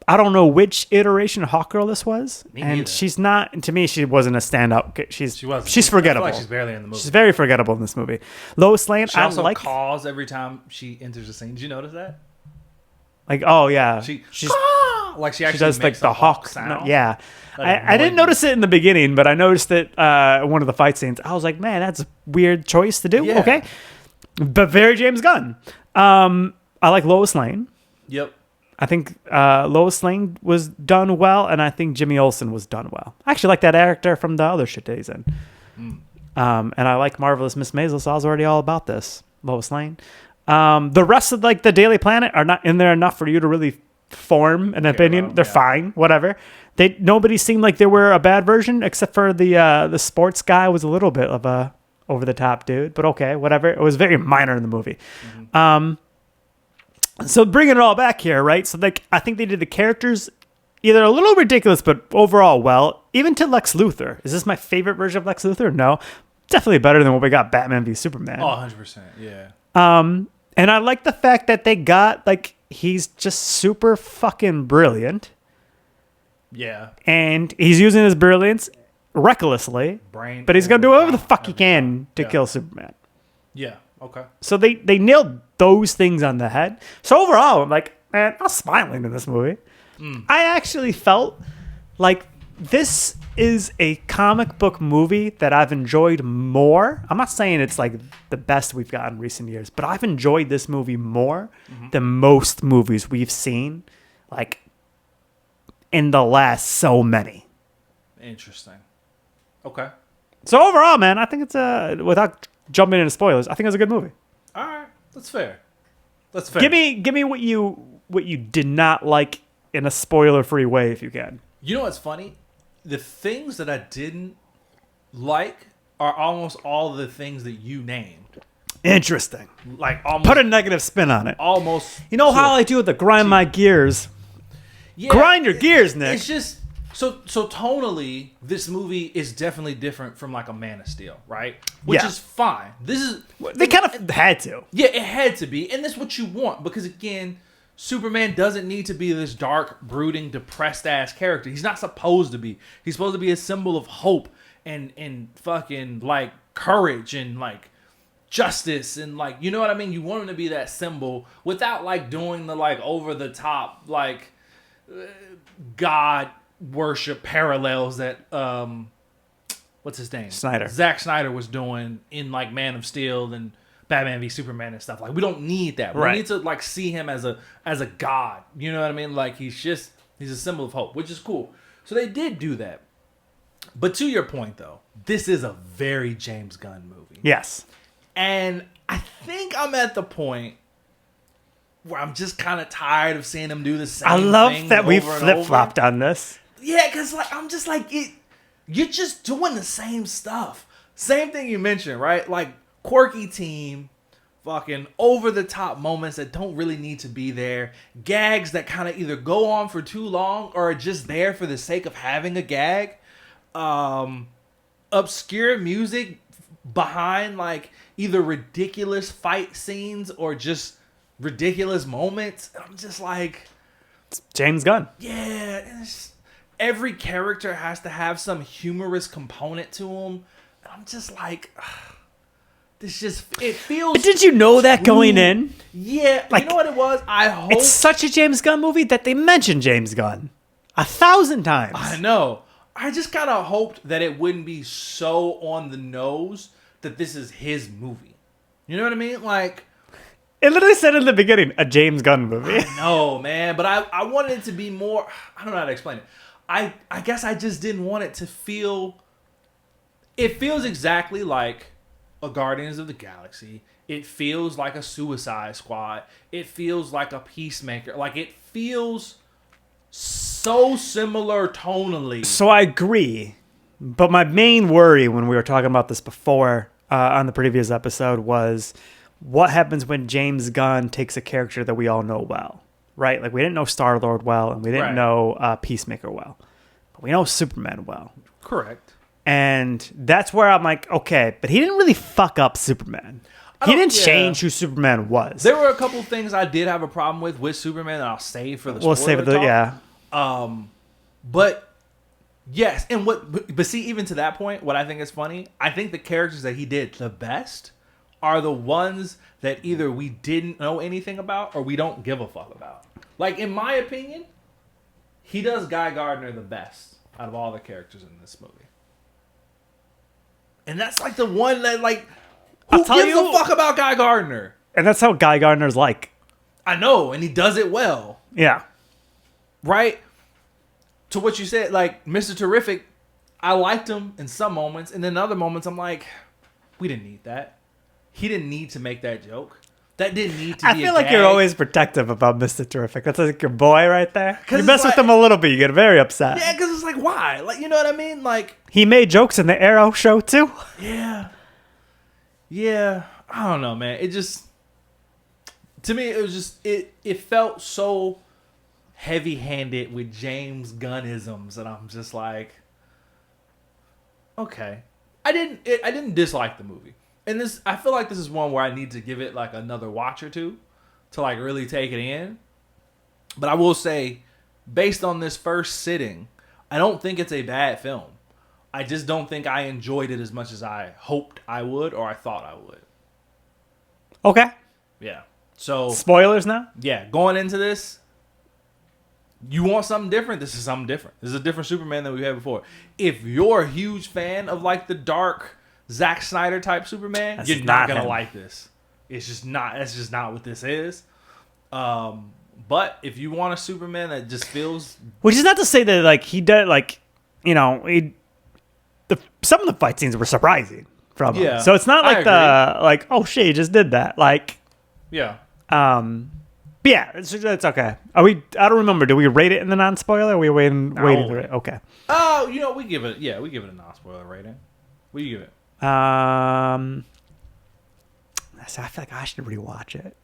I don't know which iteration of Hawkgirl this was. Me and neither. she's not, to me, she wasn't a standout. She wasn't. She's forgettable. I feel like she's barely in the movie. She's very forgettable in this movie. Lois Lane, She I also like. calls every time she enters the scene. Did you notice that? Like, oh yeah. She's like she She actually does like makes the hawk sound. yeah. That I didn't annoyed me. notice it in the beginning, but I noticed it in one of the fight scenes. I was like, man, that's a weird choice to do. Yeah. Okay. But very James Gunn. I like Lois Lane. Yep. I think Lois Lane was done well, and I think Jimmy Olsen was done well. I actually like that actor from the other shit that he's in. And I like Marvelous Miss Maisel, so I was already all about this. Lois Lane. The rest of like the Daily Planet are not in there enough for you to really form an opinion. well, They're fine, whatever. Nobody seemed like they were a bad version, except for the sports guy was a little bit of a over the top dude, but okay, whatever. It was very minor in the movie. So bringing it all back here, right? So like, I think they did the characters either a little ridiculous, but overall well. Even to Lex Luthor. Is this my favorite version of Lex Luthor? No. Definitely better than what we got Batman v Superman. Oh, 100%. Yeah. And I like the fact that they got, like, he's just super fucking brilliant. Yeah. And he's using his brilliance recklessly. Brain. But he's going to do whatever the fuck he can to Yeah. kill Superman. Yeah. Okay. So they nailed those things on the head. So overall, I'm like, man, I was smiling in this movie. I actually felt like this is a comic book movie that I've enjoyed more. I'm not saying it's like the best we've got in recent years, but I've enjoyed this movie more than most movies we've seen, like, in the last so many. Interesting. Okay. So overall, man, I think it's without jumping into spoilers, I think it's a good movie. All right. That's fair. That's fair. Give me what you did not like in a spoiler-free way, if you can. You know what's funny? The things that I didn't like are almost all the things that you named. Interesting. Like almost. Put a negative spin on it. Almost. You know to how a- I do with the grind my gears? Yeah, Grind your gears, Nick. It's just So tonally, this movie is definitely different from like a Man of Steel, right? Which Yeah. is fine. This is They kind of had to. yeah, it had to be, and that's what you want because again, Superman doesn't need to be this dark, brooding, depressed ass character. He's not supposed to be. He's supposed to be a symbol of hope and fucking like courage and like justice and like you know what I mean. You want him to be that symbol without like doing the like over the top like God worship parallels that what's his name? Snyder. Zack Snyder was doing in like Man of Steel and Batman v Superman and stuff. Like we don't need that. Right. We need to like see him as a god. You know what I mean? Like he's a symbol of hope, which is cool. So they did do that. But to your point though, this is a very James Gunn movie. Yes. And I think I'm at the point where I'm just kind of tired of seeing him do the same I love things that we over and flip flopped on this. yeah, because like I'm just like you're just doing the same stuff. Same thing you mentioned, right? Like quirky team, fucking over the top moments that don't really need to be there. Gags that kind of either go on for too long or are just there for the sake of having a gag. Obscure music behind like either ridiculous fight scenes or just ridiculous moments. I'm just like, James Gunn. yeah, every character has to have some humorous component to them. I'm just like, this just, it feels. But did you know that going in? Yeah, Like, you know what it was? I hope. It's such a James Gunn movie that they mention James Gunn 1,000 times. I know. I just kind of hoped that it wouldn't be so on the nose that this is his movie. You know what I mean? Like, It literally said in the beginning, a James Gunn movie. no, man. But I wanted it to be more. I don't know how to explain it. I guess I just didn't want it to feel. It feels exactly like a Guardians of the Galaxy. It feels like a Suicide Squad. It feels like a Peacemaker. Like it feels so similar tonally. So I agree. But my main worry when we were talking about this before on the previous episode was what happens when James Gunn takes a character that we all know well, right? Like we didn't know Star-Lord well and we didn't Right. know Peacemaker well. But we know Superman well. Correct. And that's where I'm like, okay, but he didn't really fuck up Superman. He didn't yeah. change who Superman was. There were a couple of things I did have a problem with Superman that I'll save for the We'll save spoiler it. talk. Yeah. But yes, and but see, even to that point, what I think is funny, I think the characters that he did the best are the ones that either we didn't know anything about or we don't give a fuck about. Like in my opinion, he does Guy Gardner the best out of all the characters in this movie. And that's like the one that like who I'll tell gives you- a fuck about Guy Gardner? And that's how Guy Gardner's like. I know, and he does it well. Yeah. Right? To what you said, like Mr. Terrific, I liked him in some moments, and then other moments I'm like, we didn't need that. He didn't need to make that joke. That didn't need to be I feel like you're gag. always protective about Mr. Terrific. That's like your boy right there. 'Cause You mess it's with like- him a little bit, you get very upset. Yeah, because it's like, why? Like, you know what I mean? Like, He made jokes in the Arrow show too. yeah. Yeah. I don't know, man. It just, to me, it was just, it felt so heavy-handed with James Gunnisms, and I'm just like, okay. I didn't dislike the movie. And this, I feel like this is one where I need to give it like another watch or two to like really take it in. But I will say, based on this first sitting, I don't think it's a bad film. I just don't think I enjoyed it as much as I hoped I would or I thought I would. Okay. Yeah. So, Spoilers now? yeah, going into this, you want something different? This is something different. This is a different Superman than we've had before. If you're a huge fan of like the dark Zack Snyder type Superman, That's you're not not gonna him. like this. It's just not. That's just not what this is. But if you want a Superman that just feels, Which is not to say that like he did like, you know, some of the fight scenes were surprising from him. Yeah, So it's not I like the like, oh shit, he just did that. Like yeah, but yeah, it's okay. Are we? I don't remember. Do we rate it in the non-spoiler? Are we waiting to rate? Okay. oh, you know, we give it a non-spoiler rating. What do you give it? So I feel like I should rewatch it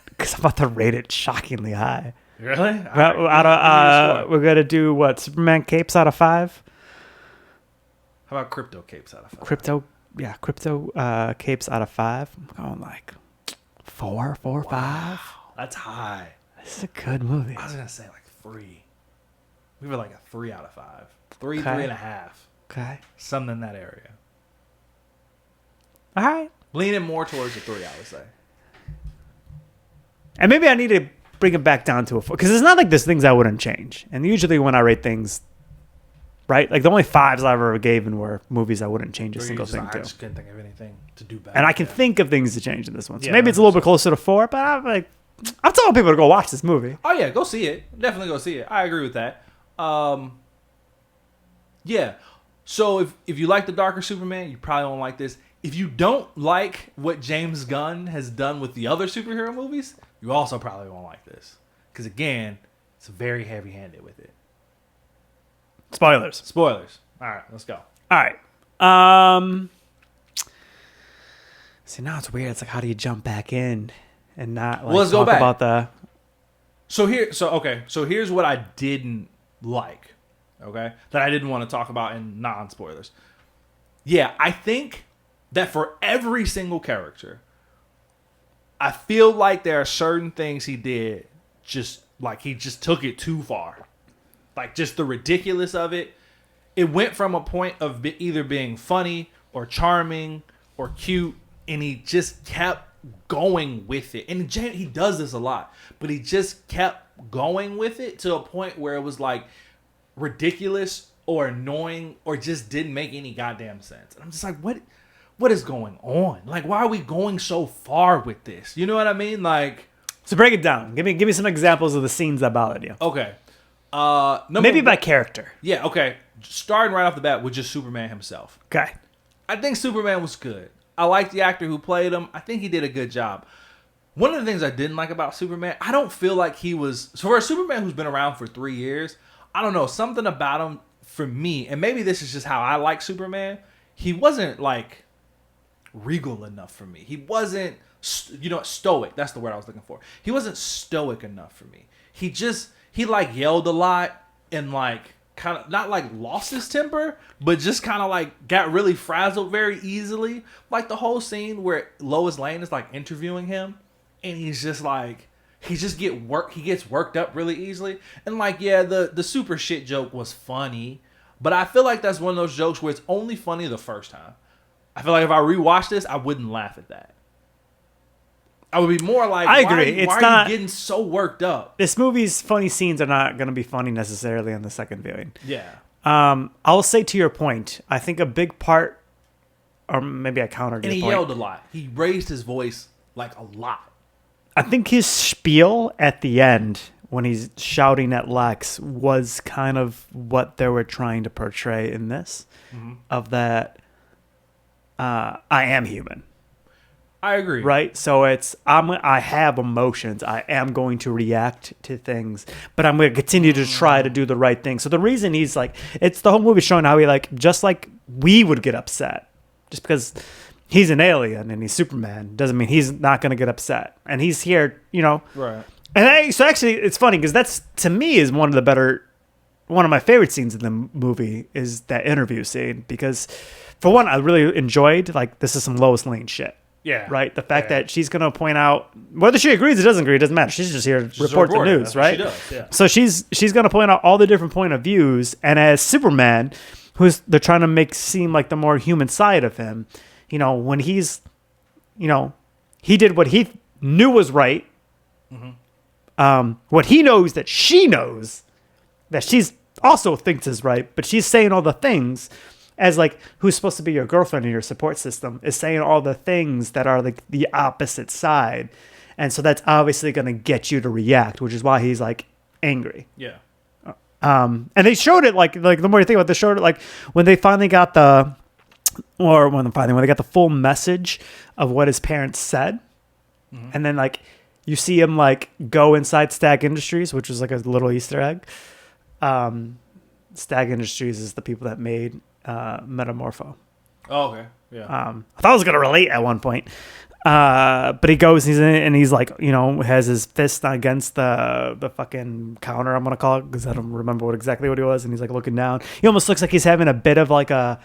because I'm about to rate it shockingly high. Really? All right, Out give me your of score. we're gonna do what? Superman capes out of 5. How about crypto capes out of 5? Crypto capes out of 5. I'm going like 4 or 5. That's high. This is a good movie. I was gonna say like 3. We were like a 3 out of 5. 3, Okay. 3.5. Okay. Something in that area. All right. Leaning more towards a 3, I would say. And maybe I need to bring it back down to a 4 because it's not like there's things I wouldn't change. And usually when I rate things, right, like the only 5s I ever gave were movies I wouldn't change a Or you single just, thing I to. just couldn't think of anything to do better. And I can Yeah. think of things to change in this one. So Yeah, maybe it's a little bit closer to 4, but I'm telling people to go watch this movie. Oh yeah, go see it. Definitely go see it. I agree with that. Yeah. So if you like the darker Superman, you probably won't like this. If you don't like what James Gunn has done with the other superhero movies, you also probably won't like this. Because again, it's very heavy-handed with it. Spoilers. Spoilers. All right, let's go. All right. See, now it's weird. It's like, how do you jump back in and not like Well, let's go talk back. about the... So here's what I didn't like. Okay, that I didn't want to talk about in non-spoilers. Yeah, I think that for every single character, I feel like there are certain things he did just like he just took it too far. Like just the ridiculous of it. It went from a point of either being funny or charming or cute, and he just kept going with it. And he does this a lot, but he just kept going with it to a point where it was like ridiculous or annoying or just didn't make any goddamn sense. And I'm just like, what is going on? Like, why are we going so far with this? You know what I mean? Like, So break it down. Give me some examples of the scenes that bothered you. okay. Maybe by character. Yeah, okay. Starting right off the bat with just Superman himself. Okay. I think Superman was good. I like the actor who played him. I think he did a good job. One of the things I didn't like about Superman, I don't feel like he was... So for a Superman who's been around for 3 years, I don't know, something about him, for me, and maybe this is just how I like Superman, he wasn't, like, regal enough for me. He wasn't, stoic. That's the word I was looking for. He wasn't stoic enough for me. He like, yelled a lot and, like, kind of, not, like, lost his temper, but just kind of, like, got really frazzled very easily. Like, the whole scene where Lois Lane is, like, interviewing him, and he's just, like... He gets worked up really easily. And like, yeah, the super shit joke was funny, but I feel like that's one of those jokes where it's only funny the first time. I feel like if I rewatch this, I wouldn't laugh at that. I would be more like, I agree. Why are you getting so worked up? This movie's funny scenes are not going to be funny necessarily on the second viewing. Yeah. I'll say to your point, I think a big part, or maybe I countered And your he point. yelled a lot. He raised his voice like a lot. I think his spiel at the end when he's shouting at Lex was kind of what they were trying to portray in this, of that I am human, I agree. right? So I have emotions. I am going to react to things, but I'm going to continue to try to do the right thing. So the reason he's like, it's the whole movie showing how he like, just like we would get upset, just because he's an alien and he's Superman doesn't mean he's not going to get upset. And he's here, Right. And so actually, it's funny because that's, to me, is one of my favorite scenes in the movie is that interview scene. Because, for one, I really enjoyed, like, this is some Lois Lane shit. Yeah. Right? The fact that she's going to point out, whether she agrees or doesn't agree, it doesn't matter. She's just here to She's a report the reporter. news, That's what right? she does, yeah. So she's going to point out all the different point of views. And as Superman, they're trying to make seem like the more human side of him, when he's, he did what he knew was right. What he knows that she knows that she's also thinks is right, but she's saying all the things as like who's supposed to be your girlfriend in your support system is saying all the things that are like the opposite side. And so that's obviously going to get you to react, which is why he's like angry. Yeah. And they showed it like the more you think about it, they showed it like when they finally got when they got the full message of what his parents said. And then like you see him like go inside Stag Industries, which was like a little Easter egg. Stag Industries is the people that made Metamorpho. Oh, okay. Yeah. I thought I was going to relate at one point. But he goes and he's like, has his fist against the fucking counter, I'm gonna call it, because I don't remember exactly what he was, and he's like looking down. He almost looks like he's having a bit of like a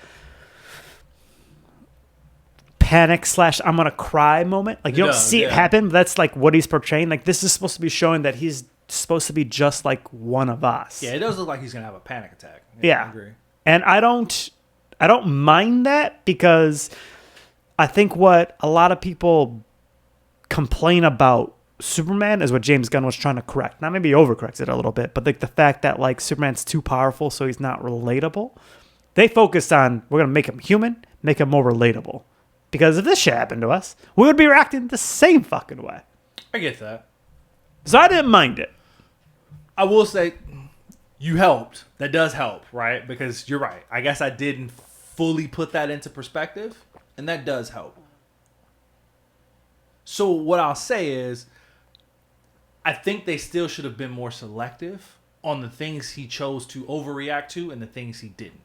panic / I'm gonna cry moment. Like you don't see it happen, but that's like what he's portraying. Like this is supposed to be showing that he's supposed to be just like one of us. Yeah, it does look like he's gonna have a panic attack. Yeah. I agree. And I don't mind that, because I think what a lot of people complain about Superman is what James Gunn was trying to correct. Now maybe he overcorrects it a little bit, but like the fact that like Superman's too powerful, so he's not relatable. They focused on, we're gonna make him human, make him more relatable. Because if this shit happened to us, we would be reacting the same fucking way. I get that. So I didn't mind it. I will say, you helped. That does help, right? Because you're right. I guess I didn't fully put that into perspective, and that does help. So what I'll say is, I think they still should have been more selective on the things he chose to overreact to and the things he didn't.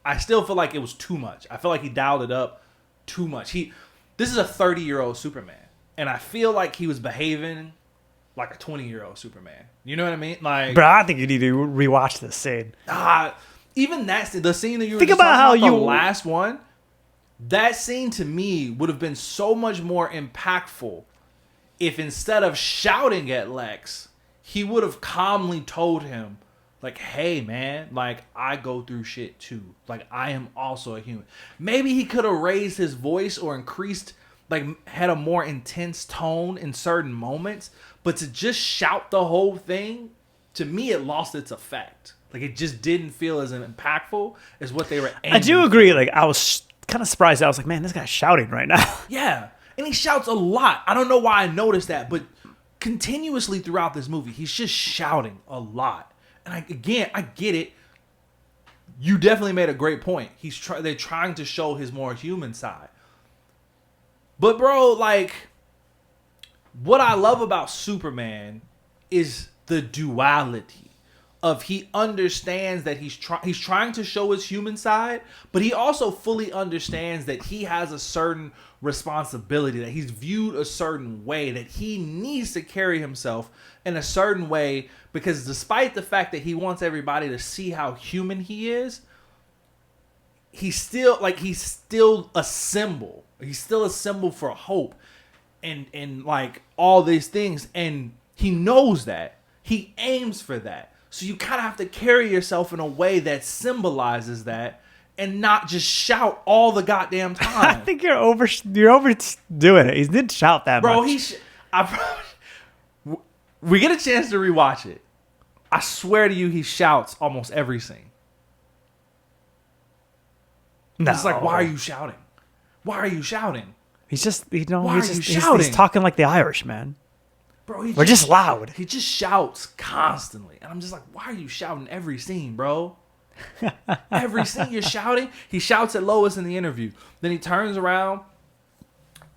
I still feel like it was too much. I feel like he dialed it up too much. This is a 30-year-old Superman, and I feel like he was behaving like a 20-year-old Superman. You know what I mean? Like, bro, I think you need to rewatch this scene. Even the scene that you were think just about how talking about, you the last one. That scene to me would have been so much more impactful if instead of shouting at Lex, he would have calmly told him, like, hey, man, like, I go through shit too. Like, I am also a human. Maybe he could have raised his voice or increased, like, had a more intense tone in certain moments. But to just shout the whole thing, to me, it lost its effect. Like, it just didn't feel as impactful as what they were aiming I do agree. Like, I was kind of surprised. I was like, man, this guy's shouting right now. Yeah. And he shouts a lot. I don't know why I noticed that, but continuously throughout this movie, he's just shouting a lot. And I get it. You definitely made a great point. They're trying to show his more human side. But bro, like, what I love about Superman is the duality of he understands that he's trying to show his human side, but he also fully understands that he has a certain responsibility, that he's viewed a certain way, that he needs to carry himself in a certain way, because despite the fact that he wants everybody to see how human he is, he's still a symbol. He's still a symbol for hope and like all these things, and he knows that. He aims for that. So you kind of have to carry yourself in a way that symbolizes that, and not just shout all the goddamn time. I think you're overdoing it. He didn't shout that much. We get a chance to rewatch it. I swear to you, he shouts almost every scene. No. It's like, why are you shouting? Why are you shouting? He's just, Why are you shouting? He's talking like the Irish, man. Bro, we're just loud. He just shouts constantly. And I'm just like, why are you shouting every scene, bro? Every scene you're shouting. He shouts at Lois in the interview. Then he turns around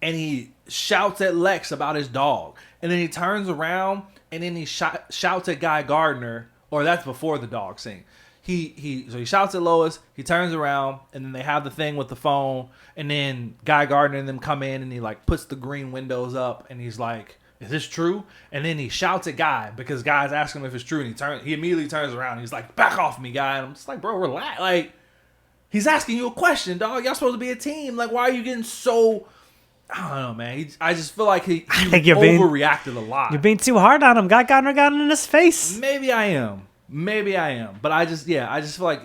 and he shouts at Lex about his dog. And then he turns around and then he shouts at Guy Gardner. Or that's before the dog scene. So he shouts at Lois, he turns around, and then they have the thing with the phone, and then Guy Gardner and them come in and he like puts the green windows up and he's like, is this true? And then he shouts at Guy because Guy's asking him if it's true, and he immediately turns around and he's like, back off me, Guy. And I'm just like, bro, relax. Like, he's asking you a question, dog. Y'all supposed to be a team. Like, why are you getting so, I don't know, man. I just feel like he overreacted a lot. You're being too hard on him. Guy Gardner got in his face. Maybe I am. But I just feel like,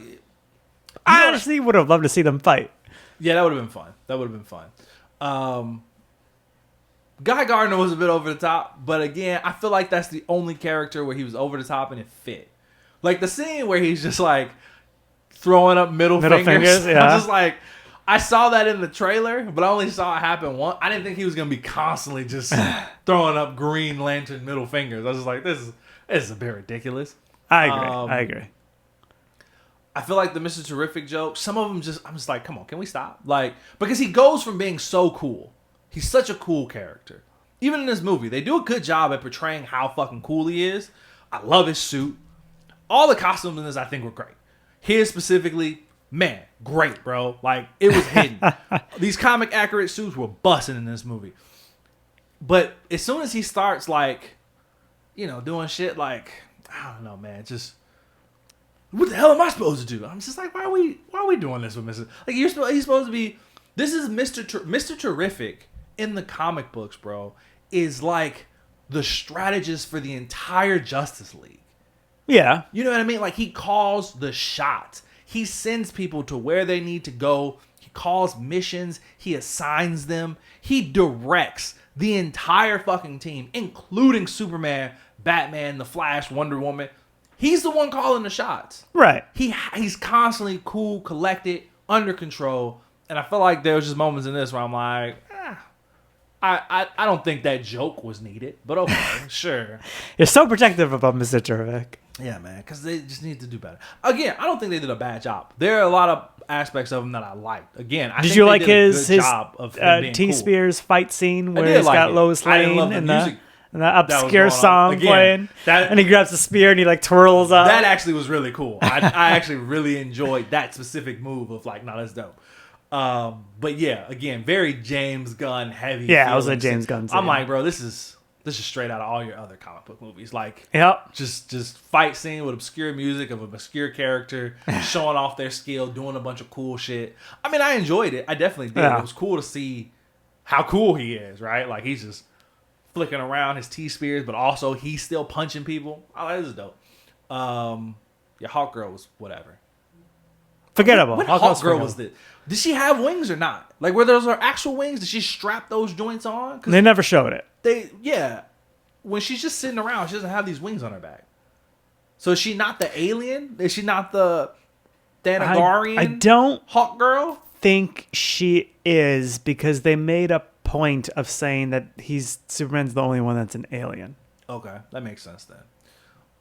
I honestly would have loved to see them fight. Yeah, that would have been fun. Guy Gardner was a bit over the top, but again, I feel like that's the only character where he was over the top and it fit. Like the scene where he's just like throwing up middle fingers. Yeah. I'm just like, I saw that in the trailer, but I only saw it happen once. I didn't think he was gonna be constantly just throwing up Green Lantern middle fingers. I was just like, this is a bit ridiculous. I agree. I feel like the Mr. Terrific joke, some of them I'm just like, come on, can we stop? Like, because he goes from being so cool. He's such a cool character. Even in this movie, they do a good job at portraying how fucking cool he is. I love his suit. All the costumes in this, I think, were great. His specifically, man, great, bro. Like, it was hidden. These comic accurate suits were busting in this movie. But as soon as he starts like, doing shit like, I don't know, man, just what the hell am I supposed to do? I'm just like, why are we doing this with Mr. Like he's supposed to be. This is Mr. Terrific in the comic books, bro. Is like the strategist for the entire Justice League. Yeah. You know what I mean? Like he calls the shots. He sends people to where they need to go. He calls missions. He assigns them. He directs the entire fucking team, including Superman, Batman, The Flash, Wonder Woman. He's the one calling the shots. Right. He's constantly cool, collected, under control. And I feel like there was just moments in this where I'm like, I don't think that joke was needed, but okay, sure. You're so protective about Mr. Terrific. Yeah, man, because they just need to do better. Again, I don't think they did a bad job. There are a lot of aspects of them that I liked. Again, I Did think you they like did a his good job of him being cool. T-Spears fight scene where did he's like got it. Lois I didn't love Lane the and music the obscure going on. song Again, playing, and he grabs the spear and he like twirls up? That actually was really cool. I actually really enjoyed that specific move of like, no, that's dope. But yeah, again, very James Gunn heavy. Yeah, it was a feelings. James Gunn scene. I'm like, bro, this is straight out of all your other comic book movies. Like, Yep. just fight scene with obscure music of an obscure character showing off their skill, doing a bunch of cool shit. I mean, I enjoyed it. I definitely did. Yeah. It was cool to see how cool he is, right? Like he's just flicking around his T-Spears, but also he's still punching people. Oh, that is dope. Yeah, Hawk Girl was whatever. Forgettable. What Hawk Hawk Girl's Girl forgettable. was this? Did she have wings or not? Like, were those her actual wings? Did she strap those joints on? They never showed it. When she's just sitting around, she doesn't have these wings on her back. So is she not the alien? Is she not the Thanagarian I don't Hawk Girl? think she is, because they made a point of saying that Superman's the only one that's an alien. Okay, that makes sense then.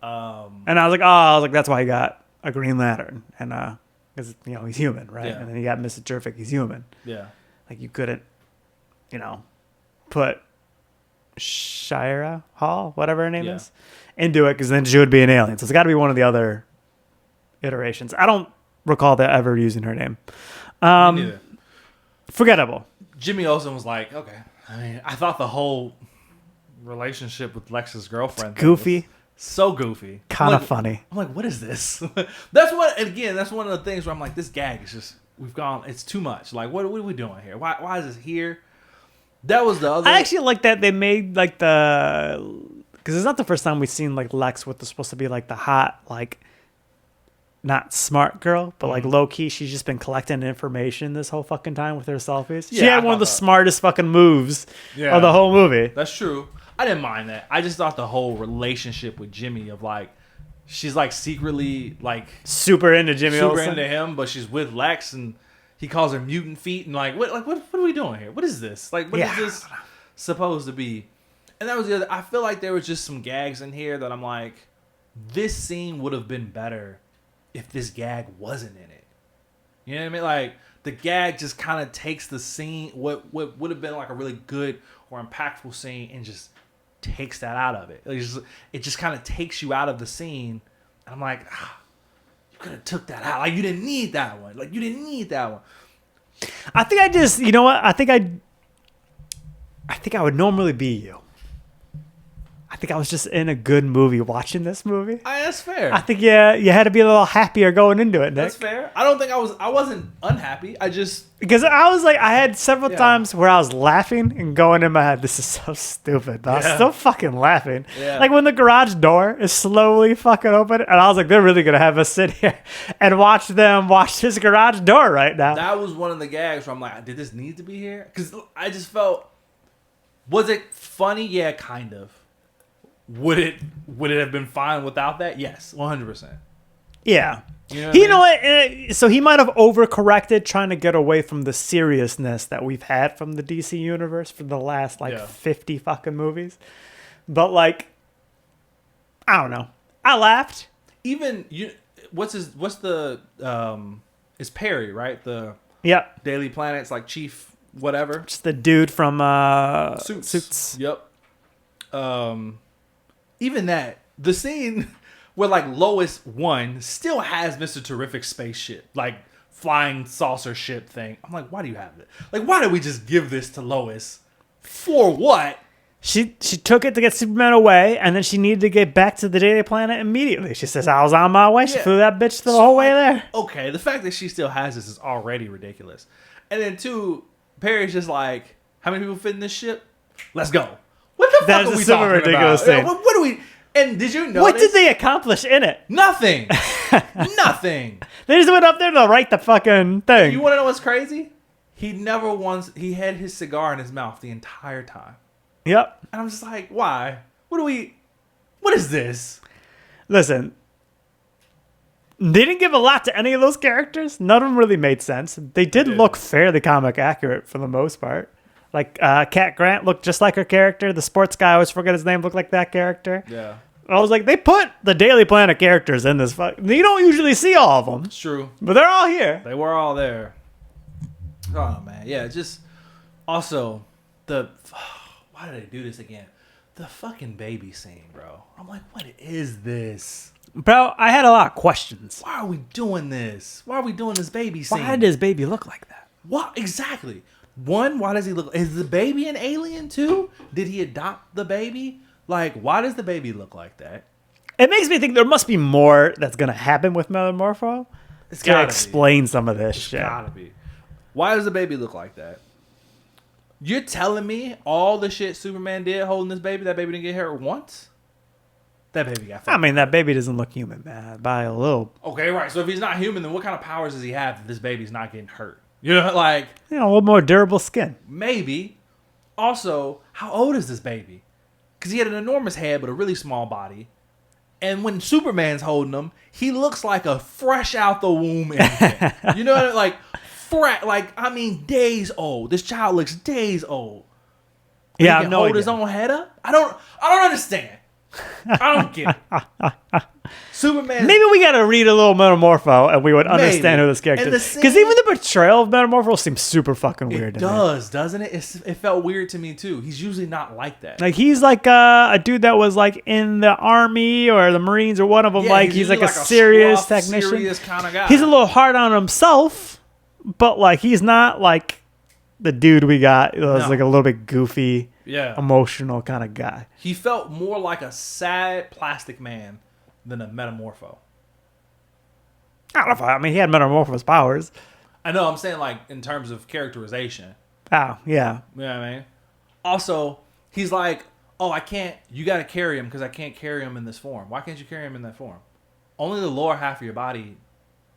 And I was like, that's why he got a Green Lantern, and because he's human, right? Yeah. And then you got Mr. Terrific, he's human. Yeah. Like you couldn't, put Shira Hall, whatever her name Yeah. is, into it, because then she would be an alien. So it's got to be one of the other iterations. I don't recall that ever using her name. Me neither. Forgettable. Jimmy Olsen was like, okay. I mean, I thought the whole relationship with Lex's girlfriend thing was Goofy. so goofy. Kind I'm of funny. I'm like, what is this? That's one of the things where I'm like, this gag is just, it's too much. Like, what are we doing here? Why is this here? That was the other. I actually like that they made like because it's not the first time we've seen like Lex with supposed to be like the hot, like not smart girl, but like low key, she's just been collecting information this whole fucking time with her selfies. She Yeah, had I one of the thought that. smartest fucking moves of the whole movie. That's true. I didn't mind that. I just thought the whole relationship with Jimmy of like, she's like secretly like Super into Jimmy super Olsen. into him, but she's with Lex and he calls her mutant feet and what are we doing here? What is this? Like, what is this supposed to be? And that was the other. I feel like there was just some gags in here that I'm like, this scene would have been better if this gag wasn't in it. You know what I mean? Like, the gag just kind of takes the scene, what would have been like a really good or impactful scene, and just takes that out of it. It just kind of takes you out of the scene. And I'm like, you could have took that out. Like, you didn't need that one. Like, you didn't need that one. I think I just, you know what? I think I would normally be you. I think I was just in a good movie watching this movie. That's fair. I think you had to be a little happier going into it, Nick. That's fair. I don't think I wasn't unhappy. I just, Because I was like, I had several times where I was laughing and going in my head, this is so stupid. But I was still fucking laughing. Yeah. Like when the garage door is slowly fucking open, and I was like, they're really going to have us sit here and watch them watch this garage door right now. that was one of the gags where I'm like, did this need to be here? Because I just felt, was it funny? Yeah, kind of. Would it have been fine without that? Yes, 100%. Yeah. You know what I mean? So he might have overcorrected trying to get away from the seriousness that we've had from the DC universe for the last 50 fucking movies. But like, I don't know. I laughed. Even it's Perry, right? The Yep. Daily Planet's like chief whatever. Just the dude from Suits. Yep. Even that, the scene where like Lois 1 still has Mr. Terrific spaceship, like flying saucer ship thing. I'm like, why do you have it? Like, why did we just give this to Lois? For what? She took it to get Superman away, and then she needed to get back to the Daily Planet immediately. She says, I was on my way. She Yeah. flew that bitch the whole way there. Okay, the fact that she still has this is already ridiculous. And then two, Perry's just like, how many people fit in this ship? Let's go. What the That fuck is are a we super talking ridiculous about? thing. What do we? And did you notice? What did they accomplish in it? Nothing. Nothing. They just went up there to write the fucking thing. You want to know what's crazy? He never once. He had his cigar in his mouth the entire time, Yep. and I'm just like, why? What do we? What is this? Listen, they didn't give a lot to any of those characters. None of them really made sense. They did look fairly comic accurate for the most part. Like Cat Grant looked just like her character. The sports guy, I always forget his name, looked like that character. Yeah, I was like, they put the Daily Planet characters in this. You don't usually see all of them, it's true. but they're all here. They were all there. Oh man, yeah. Just also the why did they do this again? The fucking baby scene, bro. I'm like, what is this? Bro, I had a lot of questions. Why are we doing this? Why are we doing this baby scene? Why does baby look like that? What exactly? One, why does he look? Is the baby an alien too? Did he adopt the baby? Like, why does the baby look like that? It makes me think there must be more that's going to happen with Metamorpho It's to explain some of this shit. Gotta be. Why does the baby look like that? You're telling me all the shit Superman did holding this baby, that baby didn't get hurt once? That baby got fucked. I mean, that baby doesn't look human, man, by a little. Okay, right. So if he's not human, then what kind of powers does he have that this baby's not getting hurt? You know, like, A little more durable skin. maybe. Also, how old is this baby? Because he had an enormous head but a really small body. And when Superman's holding him, he looks like a fresh out the womb infant. You know, like, days old. This child looks days old. Yeah, he can no hold idea. his own head up. I don't understand. I don't get it. Superman. Maybe we got to read a little Metamorpho and we would understand Maybe. who this character And the is. Because scene- even the portrayal of Metamorpho seems super fucking weird It to me. does, doesn't it? It felt weird to me too. He's usually not like that. Like, he's like a dude that was like in the army or the Marines or one of them. Yeah, like, he's usually like a serious scruff, technician. serious kind of guy. He's a little hard on himself, but like, he's not like the dude we got. It was No. like a little bit goofy, yeah. emotional kind of guy. He felt more like a sad plastic man than a metamorpho. I don't know if I mean, he had Metamorpho's powers. I know. I'm saying like in terms of characterization. Oh, yeah. You know what I mean? Also, he's like, oh, I can't. You got to carry him because I can't carry him in this form. Why can't you carry him in that form? Only the lower half of your body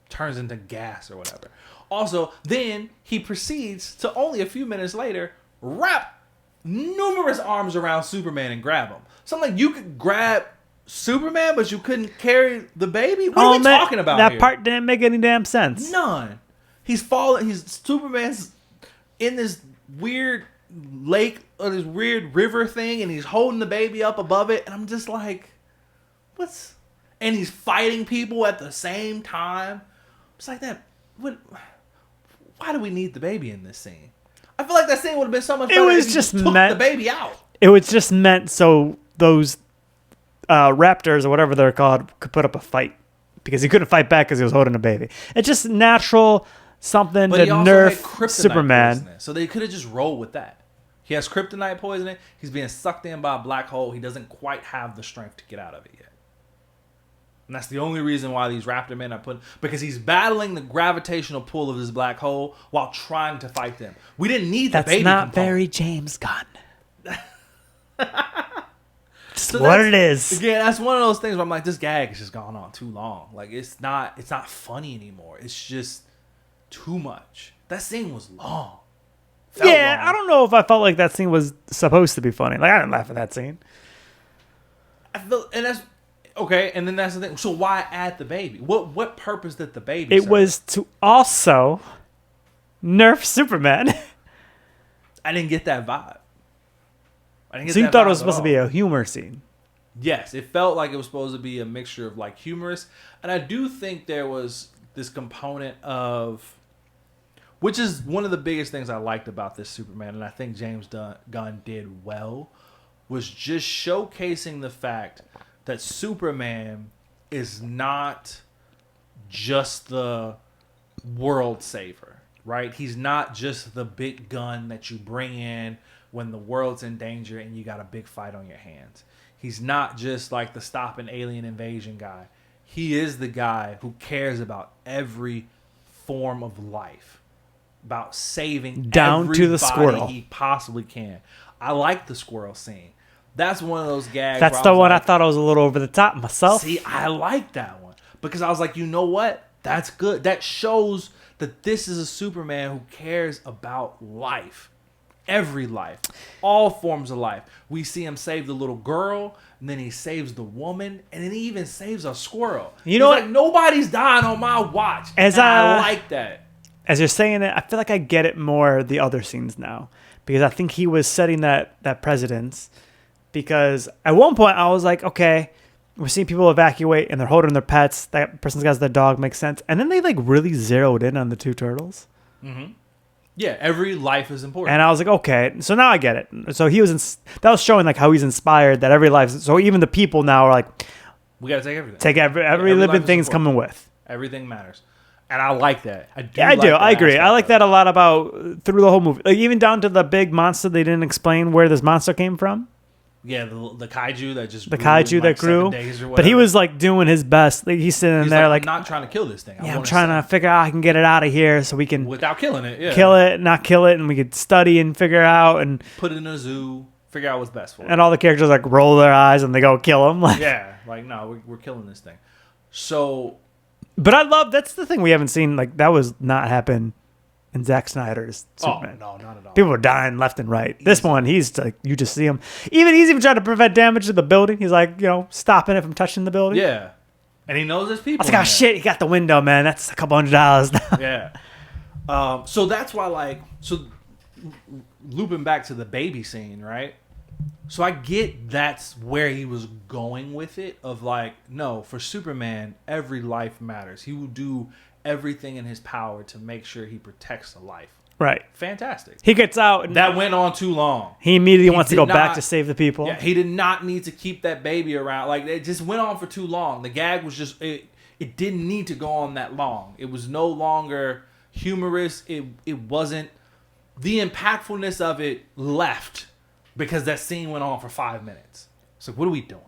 turns into gas or whatever. Also, then he proceeds to only a few minutes later wrap numerous arms around Superman and grab him. So I'm like, you could grab Superman, but you couldn't carry the baby? What are we man, talking about that here? part didn't make any damn sense. None. He's falling. Superman's in this weird lake or this weird river thing, and he's holding the baby up above it. And I'm just like, what's? And he's fighting people at the same time. It's like that. What? Why do we need the baby in this scene? I feel like that scene would have been so much better was if you just took meant- the baby out. It was just meant so those raptors or whatever they're called could put up a fight, because he couldn't fight back because he was holding a baby. It's just natural something But to he also nerf had kryptonite Superman. poisoning, so they could have just rolled with that. He has kryptonite poisoning. He's being sucked in by a black hole. He doesn't quite have the strength to get out of it yet. And that's the only reason why these raptor men are put, because he's battling the gravitational pull of this black hole while trying to fight them. We didn't need the That's baby not component. very James Gunn. Just So what that's- it is. Again, that's one of those things where I'm like, this gag has just gone on too long. Like, it's not funny anymore. It's just too much. That scene was long. Felt Yeah, long. I don't know if I felt like that scene was supposed to be funny. Like, I didn't laugh at that scene. I feel, and that's okay. And then that's the thing. So why add the baby? What purpose did the baby? It serve? was to also nerf Superman. I didn't get that vibe. I didn't get So you that thought it vibe was at supposed to all. be a humor scene. Yes, it felt like it was supposed to be a mixture of like humorous, and I do think there was this component of, which is one of the biggest things I liked about this Superman, and I think James Gunn did well, was just showcasing the fact that Superman is not just the world saver, right? He's not just the big gun that you bring in when the world's in danger and you got a big fight on your hands. He's not just like the stop an alien invasion guy. He is the guy who cares about every form of life, about saving down to the everybody squirrel he possibly can. I like the squirrel scene. That's one of those gags. That's the one I thought I was a little over the top myself. See, I like that one because I was like, you know what? That's good. That shows that this is a Superman who cares about life. Every life. All forms of life. We see him save the little girl, and then he saves the woman, and then he even saves a squirrel. You know what? Like, nobody's dying on my watch. As and I like that. As you're saying it, I feel like I get it more the other scenes now. Because I think he was setting that precedence. Because at one point I was like, okay, we're seeing people evacuate and they're holding their pets. That person's got their dog, makes sense. And then they like really zeroed in on the two turtles. Mm-hmm. Yeah, every life is important. And I was like, okay, so now I get it. So he was that was showing like how he's inspired that every life. So even the people now are like, we gotta take everything. Take every living thing's coming with. Everything matters, and I like that. I do. I agree. I like that a lot about through the whole movie, like even down to the big monster. They didn't explain where this monster came from. Yeah, the kaiju that just grew. But he was like doing his best. Like, he's sitting there like, I'm not trying to kill this thing. I'm trying to figure out how I can get it out of here so we can without killing it. Yeah, kill it, not kill it, and we could study and figure out and put it in a zoo, figure out what's best for it. And all the characters like roll their eyes and they go kill him. Like, yeah, like no, we're killing this thing. So, but I love that's the thing we haven't seen. Like that was not happen in Zack Snyder's Superman. Oh, no, not at all. People are dying left and right. This one, he's like, you just see him. He's even trying to prevent damage to the building. He's like, stopping it from touching the building. Yeah. And he knows his people. I was like, oh, shit, he got the window, man. That's $200 now. Yeah. So that's why, looping back to the baby scene, right? So I get that's where he was going with it of like, no, for Superman, every life matters. He will do everything in his power to make sure he protects a life. Right. Fantastic. He gets out. And that went on too long. He immediately wants to go back to save the people. Yeah, he did not need to keep that baby around. Like, it just went on for too long. The gag was just, it didn't need to go on that long. It was no longer humorous. It wasn't, the impactfulness of it left because that scene went on for 5 minutes. So what are we doing?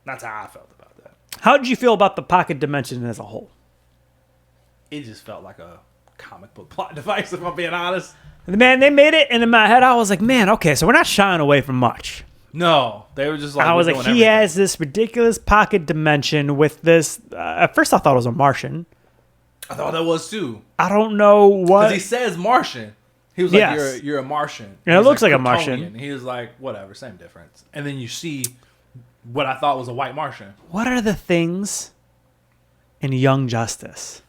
That's how I felt about that. How did you feel about the pocket dimension as a whole? It just felt like a comic book plot device, if I'm being honest. Man, they made it, and in my head, I was like, man, okay, so we're not shying away from much. No, they were just like, I was like, he has this ridiculous pocket dimension with this. At first, I thought it was a Martian. I thought that was too. I don't know what. Because he says Martian. He was like, you're a Martian. And it looks like a Martian. He was like, whatever, same difference. And then you see what I thought was a white Martian. What are the things in Young Justice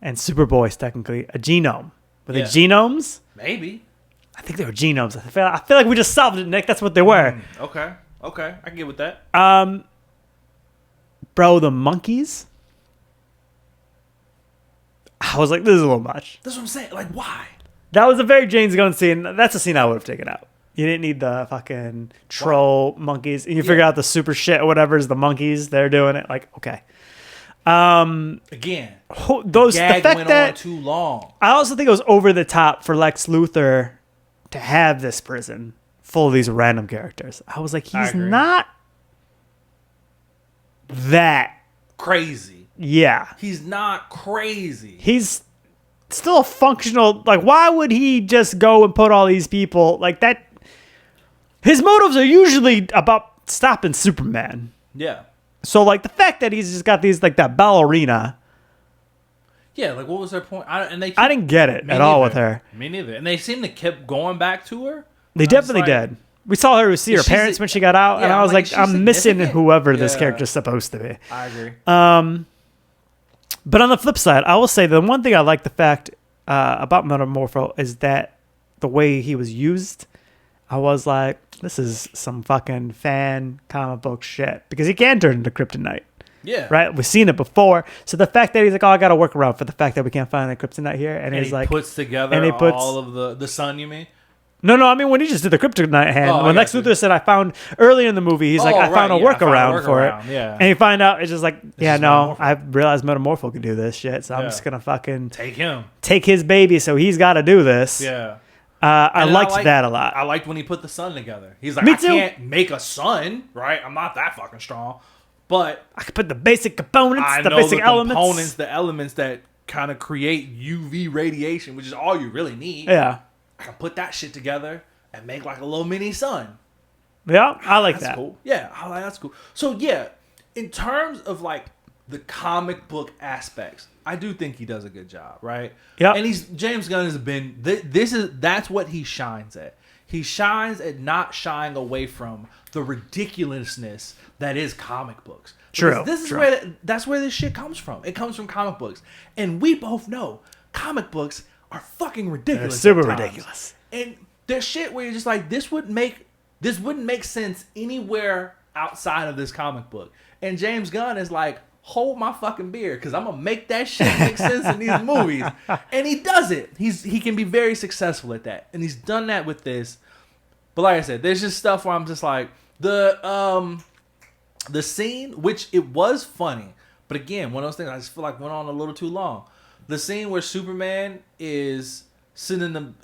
and Superboy's technically a genome? Were they genomes? Maybe. I think they were genomes. I feel like we just solved it, Nick. That's what they were. Okay. I can get with that. Bro, the monkeys. I was like, this is a little much. That's what I'm saying. Like, why? That was a very James Gunn scene. That's a scene I would have taken out. You didn't need the fucking troll monkeys. You figure out the super shit or whatever is the monkeys. They're doing it. Like, okay. Again, the fact went on too long. I also think it was over the top for Lex Luthor to have this prison full of these random characters. I was like, he's not that crazy. Yeah. He's not crazy. He's still a functional, like, why would he just go and put all these people like that? His motives are usually about stopping Superman. Yeah. So, like, the fact that he's just got these, like, that ballerina. Yeah, like, what was her point? I didn't get it at all with her. Me neither. And they seem to keep going back to her. They definitely did. We saw her see her parents when she got out, and I was like, I'm missing whoever this character's supposed to be. I agree. But on the flip side, I will say the one thing I like the fact about Metamorpho is that the way he was used, I was like, this is some fucking fan comic book shit. Because he can turn into kryptonite. Yeah. Right? We've seen it before. So the fact that he's like, oh, I got to work around for the fact that we can't find a kryptonite here. And he's like, puts together all of the sun, you mean? No, I mean, when he just did the kryptonite hand, when Lex Luthor said, I found, earlier in the movie, he's like, I found a workaround for it. Yeah. And you find out, it's just like, I realized Metamorpho could do this shit, so I'm just going to fucking take him. Take his baby, so he's got to do this. Yeah. I And liked that a lot. I liked when he put the sun together. He's like, Me I too. can't make a sun, right? I'm not that fucking strong. But I could put the basic components, I the know basic the elements. components, the elements that kind of create UV radiation, which is all you really need. Yeah. I can put that shit together and make like a little mini sun. Yeah, I like That's that. cool. Yeah, that's cool. So yeah, in terms of like the comic book aspects, I do think he does a good job, right? Yeah. And James Gunn has been that's what he shines at. He shines at not shying away from the ridiculousness that is comic books. True. Because this is true. that's where this shit comes from. It comes from comic books, and we both know comic books are fucking ridiculous. They're super at times. ridiculous. And there's shit where you're just like, this wouldn't make sense anywhere outside of this comic book. And James Gunn is like, hold my fucking beer, because I'm gonna make that shit make sense in these movies. And he does it. He can be very successful at that. And he's done that with this. But like I said, there's just stuff where I'm just like, the scene, which it was funny, but again, one of those things I just feel like went on a little too long. The scene where Superman is sitting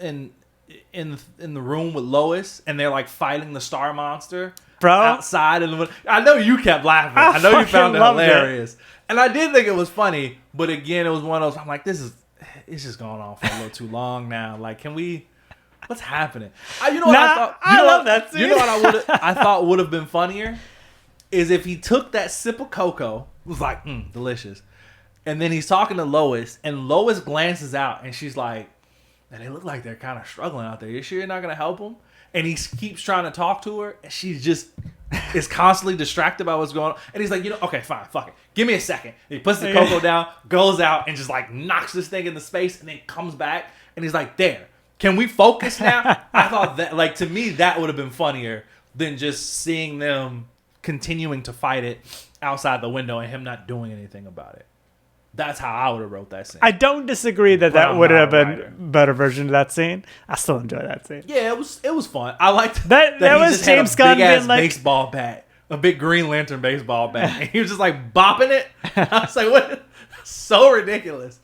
in the room with Lois, and they're like fighting the Star Monster, Bro. outside. I know you kept laughing. I know you found it fucking loved it. hilarious, and I did think it was funny. But again, it was one of those. I'm like, it's just going on for a little too long now. Like, can we? What's happening? You know what I thought? I love that scene. You know what I thought would have been funnier is if he took that sip of cocoa, was like, delicious, and then he's talking to Lois, and Lois glances out, and she's like, and they look like they're kind of struggling out there. You sure you're not going to help them? And he keeps trying to talk to her, and she just is constantly distracted by what's going on. And he's like, okay, fine, fuck it. Give me a second. And he puts the cocoa down, goes out, and just like knocks this thing into space, and then comes back, and he's like, there. Can we focus now? I thought that, like, to me, that would have been funnier than just seeing them continuing to fight it outside the window and him not doing anything about it. That's how I would have wrote that scene. I don't disagree that I'm would not have a been writer. a better version of that scene. I still enjoy that scene. Yeah, it was fun. I liked That he was just had James a Gunn big ass being like- baseball bat, a big Green Lantern baseball bat. And he was just like bopping it. I was like, what? So ridiculous.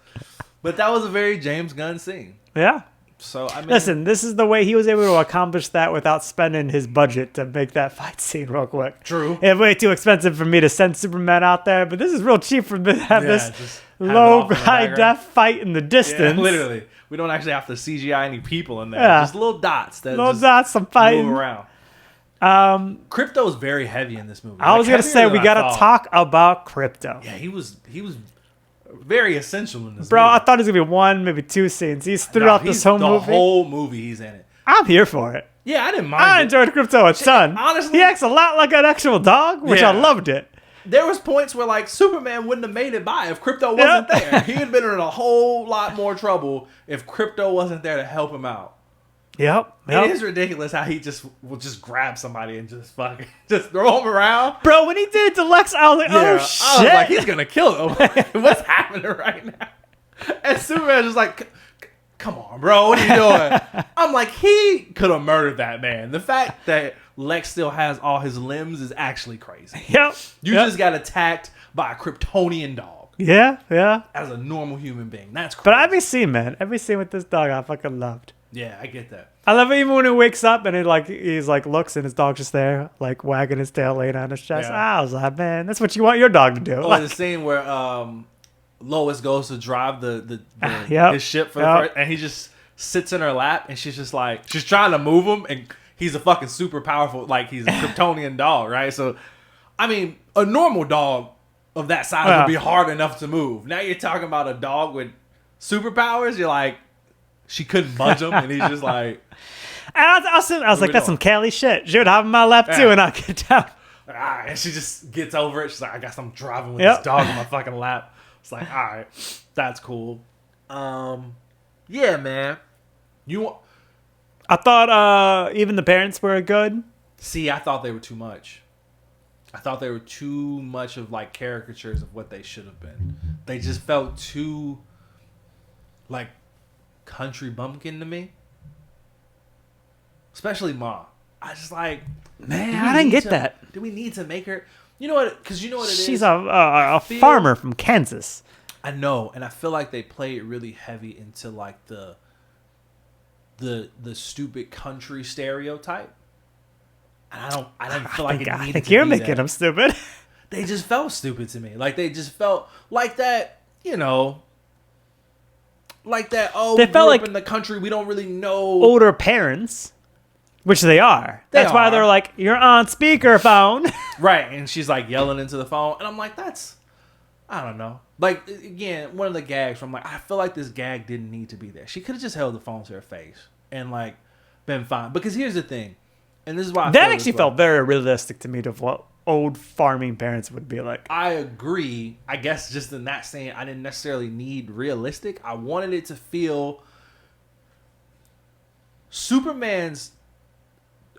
But that was a very James Gunn scene. Yeah. So I mean, Listen, this is the way he was able to accomplish that without spending his budget to make that fight scene real quick. True. It's way too expensive for me to send Superman out there, but this is real cheap for me to have Yeah, this just have it low, off in the high background. def fight in the yeah, distance. literally, we don't actually have to CGI any people in there. Yeah. Just little dots that Little just dots, some fighting. move around. Crypto is very heavy in this movie. I was Like, going to say, heavier we than got I to thought. talk about crypto. Yeah, he was very essential in this Bro, I movie. thought it was going to be one, maybe two scenes. He's No, throughout he's this whole the movie. whole movie he's in it. I'm here for it. Yeah, I didn't mind I it. enjoyed Crypto a ton. honestly- he acts a lot like an actual dog, which I Yeah. loved it. There was points where like Superman wouldn't have made it by if Crypto wasn't Yep. there. He had been in a whole lot more trouble if Crypto wasn't there to help him out. Yep. It is ridiculous how he will just grab somebody and just fucking just throw him around. Bro, when he did it to Lex, I was like, Yeah, oh, I shit. was like, he's gonna kill him. What's happening right now? And Superman's just like, come on, bro, what are you doing? I'm like, he could have murdered that man. The fact that Lex still has all his limbs is actually crazy. Yep. You Yep. just got attacked by a Kryptonian dog Yeah, yeah. as a normal human being. That's crazy. But every scene, man, every scene with this dog, I fucking loved. Yeah, I get that. I love it even when he wakes up and he's like looks and his dog's just there, like wagging his tail, laying on his chest. Yeah. I was like, man, that's what you want your dog to do. Oh, Like, the scene where Lois goes to drive Yep. his ship for the Yep. first, and he just sits in her lap, and she's just like, she's trying to move him, and he's a fucking super powerful, like he's a Kryptonian dog, right? So, I mean, a normal dog of that size Yeah. would be hard enough to move. Now you're talking about a dog with superpowers. You're like, she couldn't budge him, and he's just like, and I was like, we that's some doing? Cali shit. She would have him in my lap too, Yeah. and I'll get down. ah, and she just gets over it. She's like, I guess I'm driving with Yep. this dog in my fucking lap. It's like, all right, that's cool. Yeah, man. I thought even the parents were good. See, I thought they were too much. I thought they were too much of like caricatures of what they should have been. They just felt too like country bumpkin to me. Especially Ma. I just like, Man, do we I didn't need get to- that. Do we need to make her? You know what? Because you know what it is. She's a Feel- farmer from Kansas. I know, and I feel like they play it really heavy into like the the stupid country stereotype. And I didn't feel like it I needed think to you're be making that. them stupid. They just felt stupid to me. Like they just felt like that, you know, like that. Oh, They we felt grew up like in the country. We don't really know. Older parents, which they are. That's why are. they're like, you're on speakerphone. Right, and she's like yelling into the phone, and I'm like, that's, I don't know. Like again, one of the gags. I'm like, I feel like this gag didn't need to be there. She could have just held the phone to her face and like been fine. Because here's the thing, and this is why I That feel actually this way. felt very realistic to me to what old farming parents would be like. I agree. I guess just in that saying, I didn't necessarily need realistic. I wanted it to feel Superman's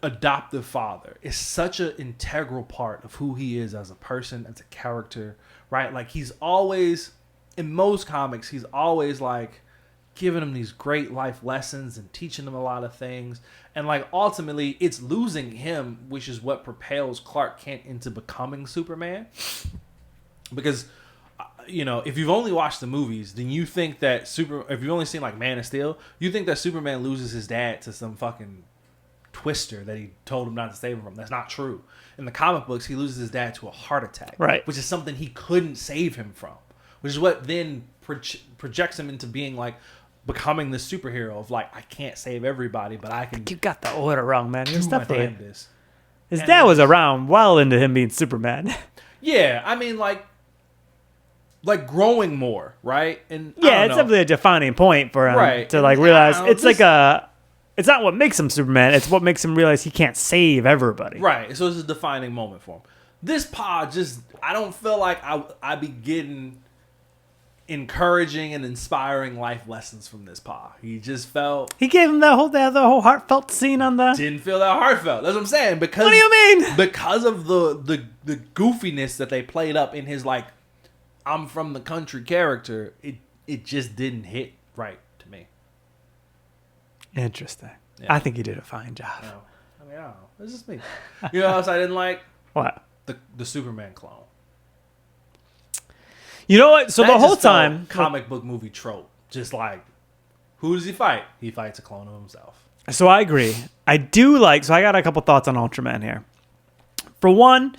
adoptive father is such an integral part of who he is as a person, as a character, right? Like he's always, in most comics, he's always like giving him these great life lessons and teaching him a lot of things. And like ultimately it's losing him, which is what propels Clark Kent into becoming Superman. Because you know, if you've only watched the movies, then you think that if you've only seen like Man of Steel, you think that Superman loses his dad to some fucking twister that he told him not to save him from. That's not true. In the comic books, he loses his dad to a heart attack, Right. which is something he couldn't save him from, which is what then projects him into being like becoming the superhero of like, I can't save everybody, but I can You got the order wrong, man. He do was my definitely, damnedest. his And dad then- was around well into him being Superman. Yeah, I mean like growing more, right? And I Yeah, don't it's know. definitely a defining point for him Right. to like And realize I don't know, it's like it's not what makes him Superman. It's what makes him realize he can't save everybody. Right. So it's a defining moment for him. This pod just, I don't feel like I be getting encouraging and inspiring life lessons from this pod. He just felt, He gave him the whole heartfelt scene on the. didn't feel that heartfelt. That's what I'm saying. Because What do you mean? Because of the goofiness that they played up in his like, I'm from the country character, it just didn't hit right to me. Interesting. Yeah. I think he did a fine job. You know? I mean, I don't know. It's just me. You know what else I didn't like? What? The Superman clone. You know what? So That the whole just felt time, comic book movie trope. Just like, who does he fight? He fights a clone of himself. so I agree. I do like. So I got a couple thoughts on Ultraman here. For one,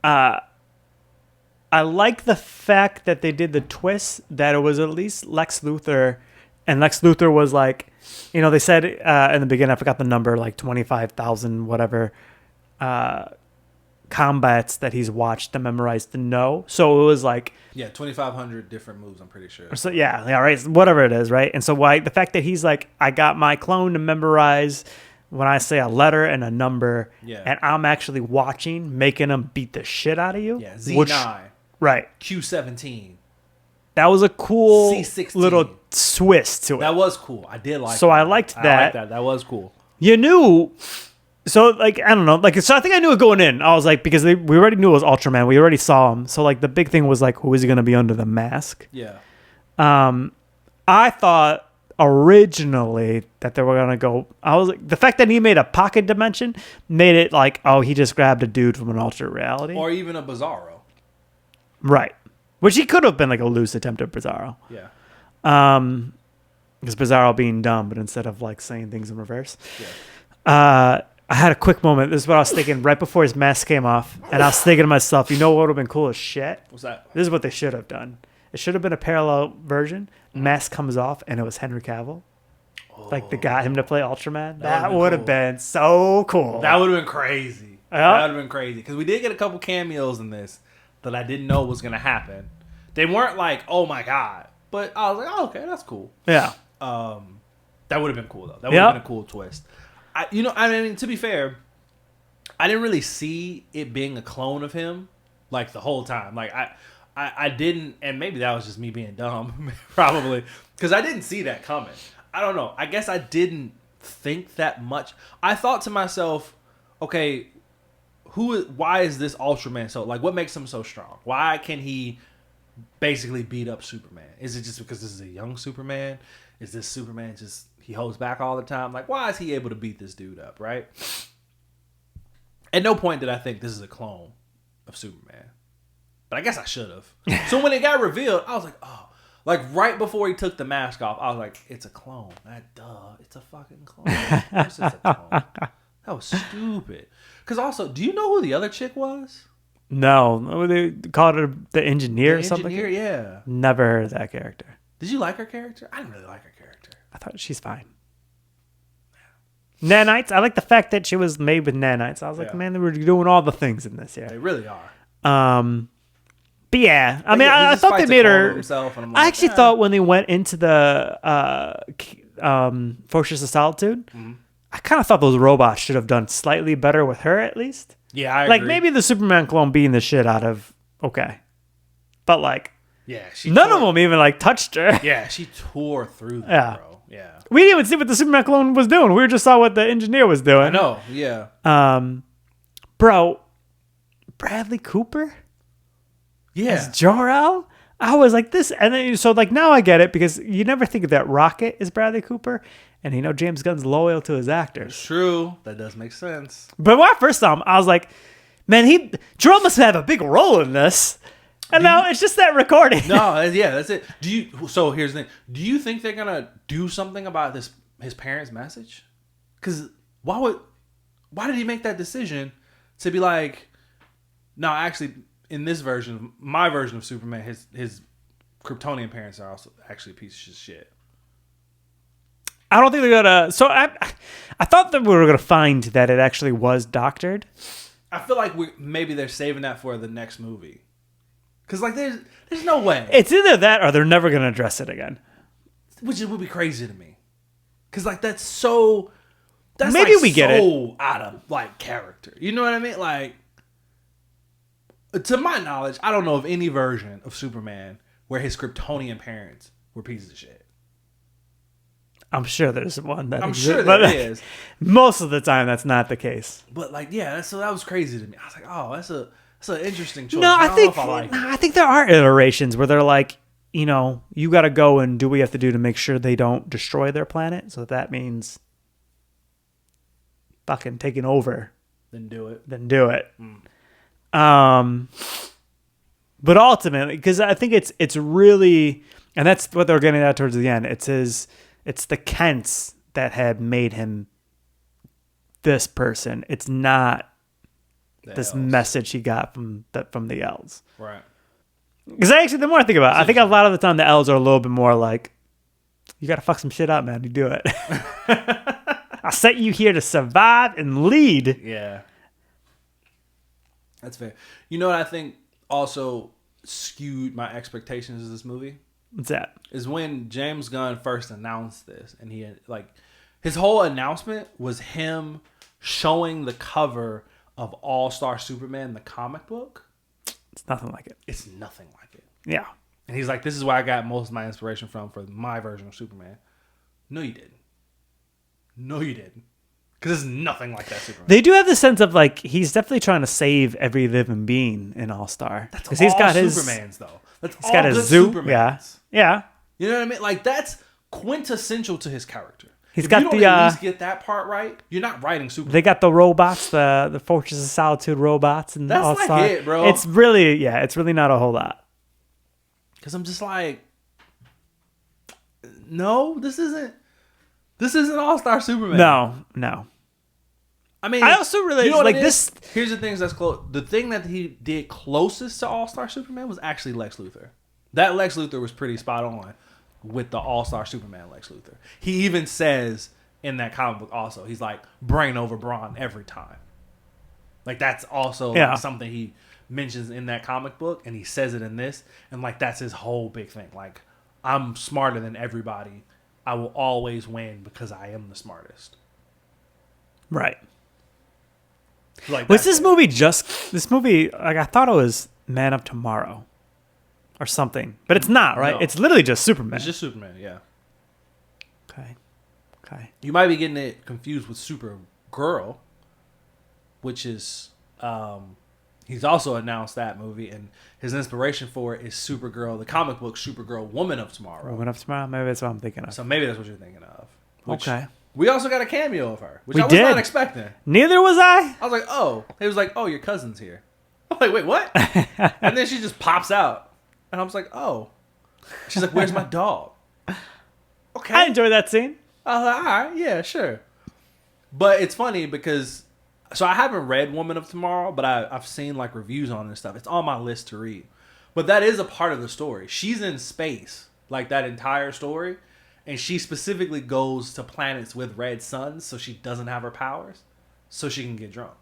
I like the fact that they did the twist that it was at least Lex Luthor, and Lex Luthor was like, you know, they said in the beginning, I forgot the number, like 25,000 whatever combats that he's watched to memorize to know. So it was like, Yeah, 2,500 different moves, I'm pretty sure. so yeah, right, whatever it is, right? And so why the fact that he's like, I got my clone to memorize when I say a letter and a number, Yeah. and I'm actually watching, making him beat the shit out of you. Yeah, Z9, Which- right. Q17. That was a cool C16. little twist to it. That was cool. I did like So that. I liked I that. liked that. That was cool. You knew, so like, I don't know, like, so I think I knew it going in. I was like, because we already knew it was Ultraman. We already saw him. So like the big thing was like, who is he going to be under the mask? Yeah. I thought originally that they were going to go, I was like, the fact that he made a pocket dimension made it like, oh, he just grabbed a dude from an alternate reality. Or even a Bizarro. Right. Which he could have been like a loose attempt at Bizarro. Yeah. Because Bizarro being dumb, but instead of like saying things in reverse. Yeah. I had a quick moment. This is what I was thinking right before his mask came off. And I was thinking to myself, you know what would have been cool as shit? What's that? This is what they should have done. It should have been a parallel version. Mask comes off and it was Henry Cavill. Like they got him to play Ultraman. That would've been would have cool. been so cool. That would have been crazy. Yeah. That would have been crazy. Because we did get a couple cameos in this that I didn't know was going to happen. They weren't like, oh my God. But I was like, oh, okay, that's cool. Yeah. That would have been cool, though. That would have been a cool twist. I mean, to be fair, I didn't really see it being a clone of him, like, the whole time. Like, I didn't, and maybe that was just me being dumb, probably, because I didn't see that coming. I don't know. I guess I didn't think that much. I thought to myself, okay, why is this Ultraman so, like, what makes him so strong? Why can he basically beat up Superman? Is it just because this is a young Superman? Is this Superman just, he holds back all the time? Like, why is he able to beat this dude up, right? At no point did I think this is a clone of Superman. But I guess I should have. So when it got revealed, I was like, oh, Like right before he took the mask off, I was like, "It's a clone." Duh, it's a fucking clone. Of course it's a clone. That was stupid. Because also, do you know who the other chick was? No, they called her the engineer or something. Engineer, yeah. Never heard of that character. Did you like her character? I didn't really like her character. I thought she's fine. Nanites. I like the fact that she was made with nanites. I was like, Yeah. man, they were doing all the things in this here. They really are. But yeah, I mean, Yeah, he I just thought they fights a made clone her. of himself, and I'm I like, actually thought when they went into the Fortress of Solitude, I kind of thought those robots should have done slightly better with her at least. yeah, I Like agree. maybe the Superman clone beating the shit out of but like yeah, she none tore, of them even like touched her. Yeah, she tore through them, Yeah. bro. Yeah, We didn't even see what the Superman clone was doing. We just saw what the engineer was doing. I know. Yeah, Bro, Bradley Cooper yeah. as Jor-El? I was like this, and then so like now I get it because you never think that Rocket is Bradley Cooper, and James Gunn's loyal to his actors. True. That does make sense. But when I first saw him, I was like, man, Jor-El must have a big role in this. And now it's just that recording. No, yeah, that's it. So here's the thing. Do you think they're gonna do something about his parents' message? Because why did he make that decision to be like, no, actually, in this version, my version of Superman, his Kryptonian parents are also actually a piece of shit. I don't think they're gonna. So I thought that we were gonna find that it actually was doctored. I feel like maybe they're saving that for the next movie. Because like there's no way. It's either that or they're never gonna address it again. Which would be crazy to me. Because like that's Maybe like we get so out of like character. You know what I mean? Like to my knowledge, I don't know of any version of Superman where his Kryptonian parents were pieces of shit. I'm sure there's one that I'm exists, sure but there is. most of the time that's not the case. But like, yeah, so that was crazy to me. I was like, oh, that's an interesting choice. No, I don't think know if I like it. I think there are iterations where they're like, you got to go and do what you have to do to make sure they don't destroy their planet. So if that means fucking taking over, Then do it. then do it. But ultimately, because I think it's really, and that's what they're getting at towards the end. It's the Kents that had made him this person. It's not this Elves. message he got from the elves. Right. Because actually, the more I think about it, I think a lot of the time the elves are a little bit more like, you got to fuck some shit up, man. You do it. I set you here to survive and lead. Yeah. That's fair. You know what I think also skewed my expectations of this movie? What's that? Is when James Gunn first announced this, and he had his whole announcement was him showing the cover of All-Star Superman, the comic book. It's nothing like it. It's nothing like it. Yeah. And he's like, this is where I got most of my inspiration from for my version of Superman. No, you didn't. No, you didn't. Because it's nothing like that Superman. They do have the sense of like he's definitely trying to save every living being in All Star. That's he's all got his Supermans, though. That's he's all got his good zoo. Supermans. Yeah. You know what I mean? Like, that's quintessential to his character. He's if got you don't the, at least get that part right, you're not writing Superman. They got the robots, the Fortress of Solitude robots, and That's All like Star. it, bro. It's really not a whole lot. Because I'm just like, no, this isn't All-Star Superman. No. I mean, I also really what like it is? this. Here's the things that's close. The thing that he did closest to All-Star Superman was actually Lex Luthor. That Lex Luthor was pretty spot on with the All-Star Superman Lex Luthor. He even says in that comic book also, he's like, brain over brawn every time. Like, that's also like something he mentions in that comic book, and he says it in this, and like that's his whole big thing. Like, I'm smarter than everybody. I will always win because I am the smartest. Right. Like, Was this movie like I thought it was Man of Tomorrow or something, but it's not, right? No. It's literally just Superman. It's just Superman, yeah. Okay. You might be getting it confused with Supergirl, which is he's also announced that movie, and his inspiration for it is Supergirl, the comic book Supergirl, Woman of Tomorrow. Woman of Tomorrow. Maybe that's what I'm thinking of. So maybe that's what you're thinking of. Which Okay. We also got a cameo of her, which We I was did. not expecting. Neither was I. I was like, oh. He was like, oh, your cousin's here. I'm like, wait, what? And then she just pops out. And I was like, oh. She's like, where's my dog? Okay. I enjoyed that scene. I was like, all right, yeah, sure. But it's funny because, so I haven't read Woman of Tomorrow, but I've seen like reviews on it and stuff. It's on my list to read. But that is a part of the story. She's in space, like that entire story. And she specifically goes to planets with red suns so she doesn't have her powers, so she can get drunk.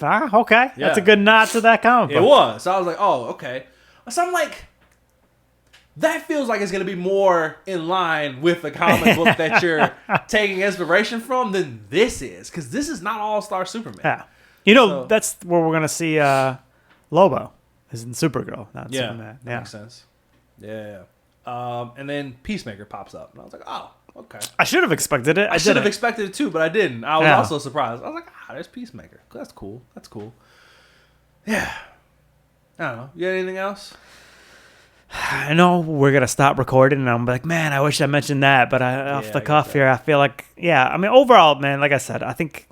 Okay. Yeah. That's a good nod to that comic book. It was. So I was like, oh, okay. So I'm like, that feels like it's going to be more in line with the comic book that you're taking inspiration from than this is. Because this is not All-Star Superman. Yeah. You know, So- that's where we're going to see Lobo is in Supergirl, not Yeah, Superman. that Yeah. makes sense. Yeah. And then Peacemaker pops up. And I was like, oh, okay. I should have expected it. I should have didn't. expected it too, but I didn't. I was Yeah. also surprised. I was like, there's Peacemaker. That's cool. That's cool. Yeah. I don't know. You got anything else? I know we're going to stop recording, and I'm like, man, I wish I mentioned that. But off Yeah, the I get cuff that. here, I feel like, yeah. I mean, overall, man, like I said, I think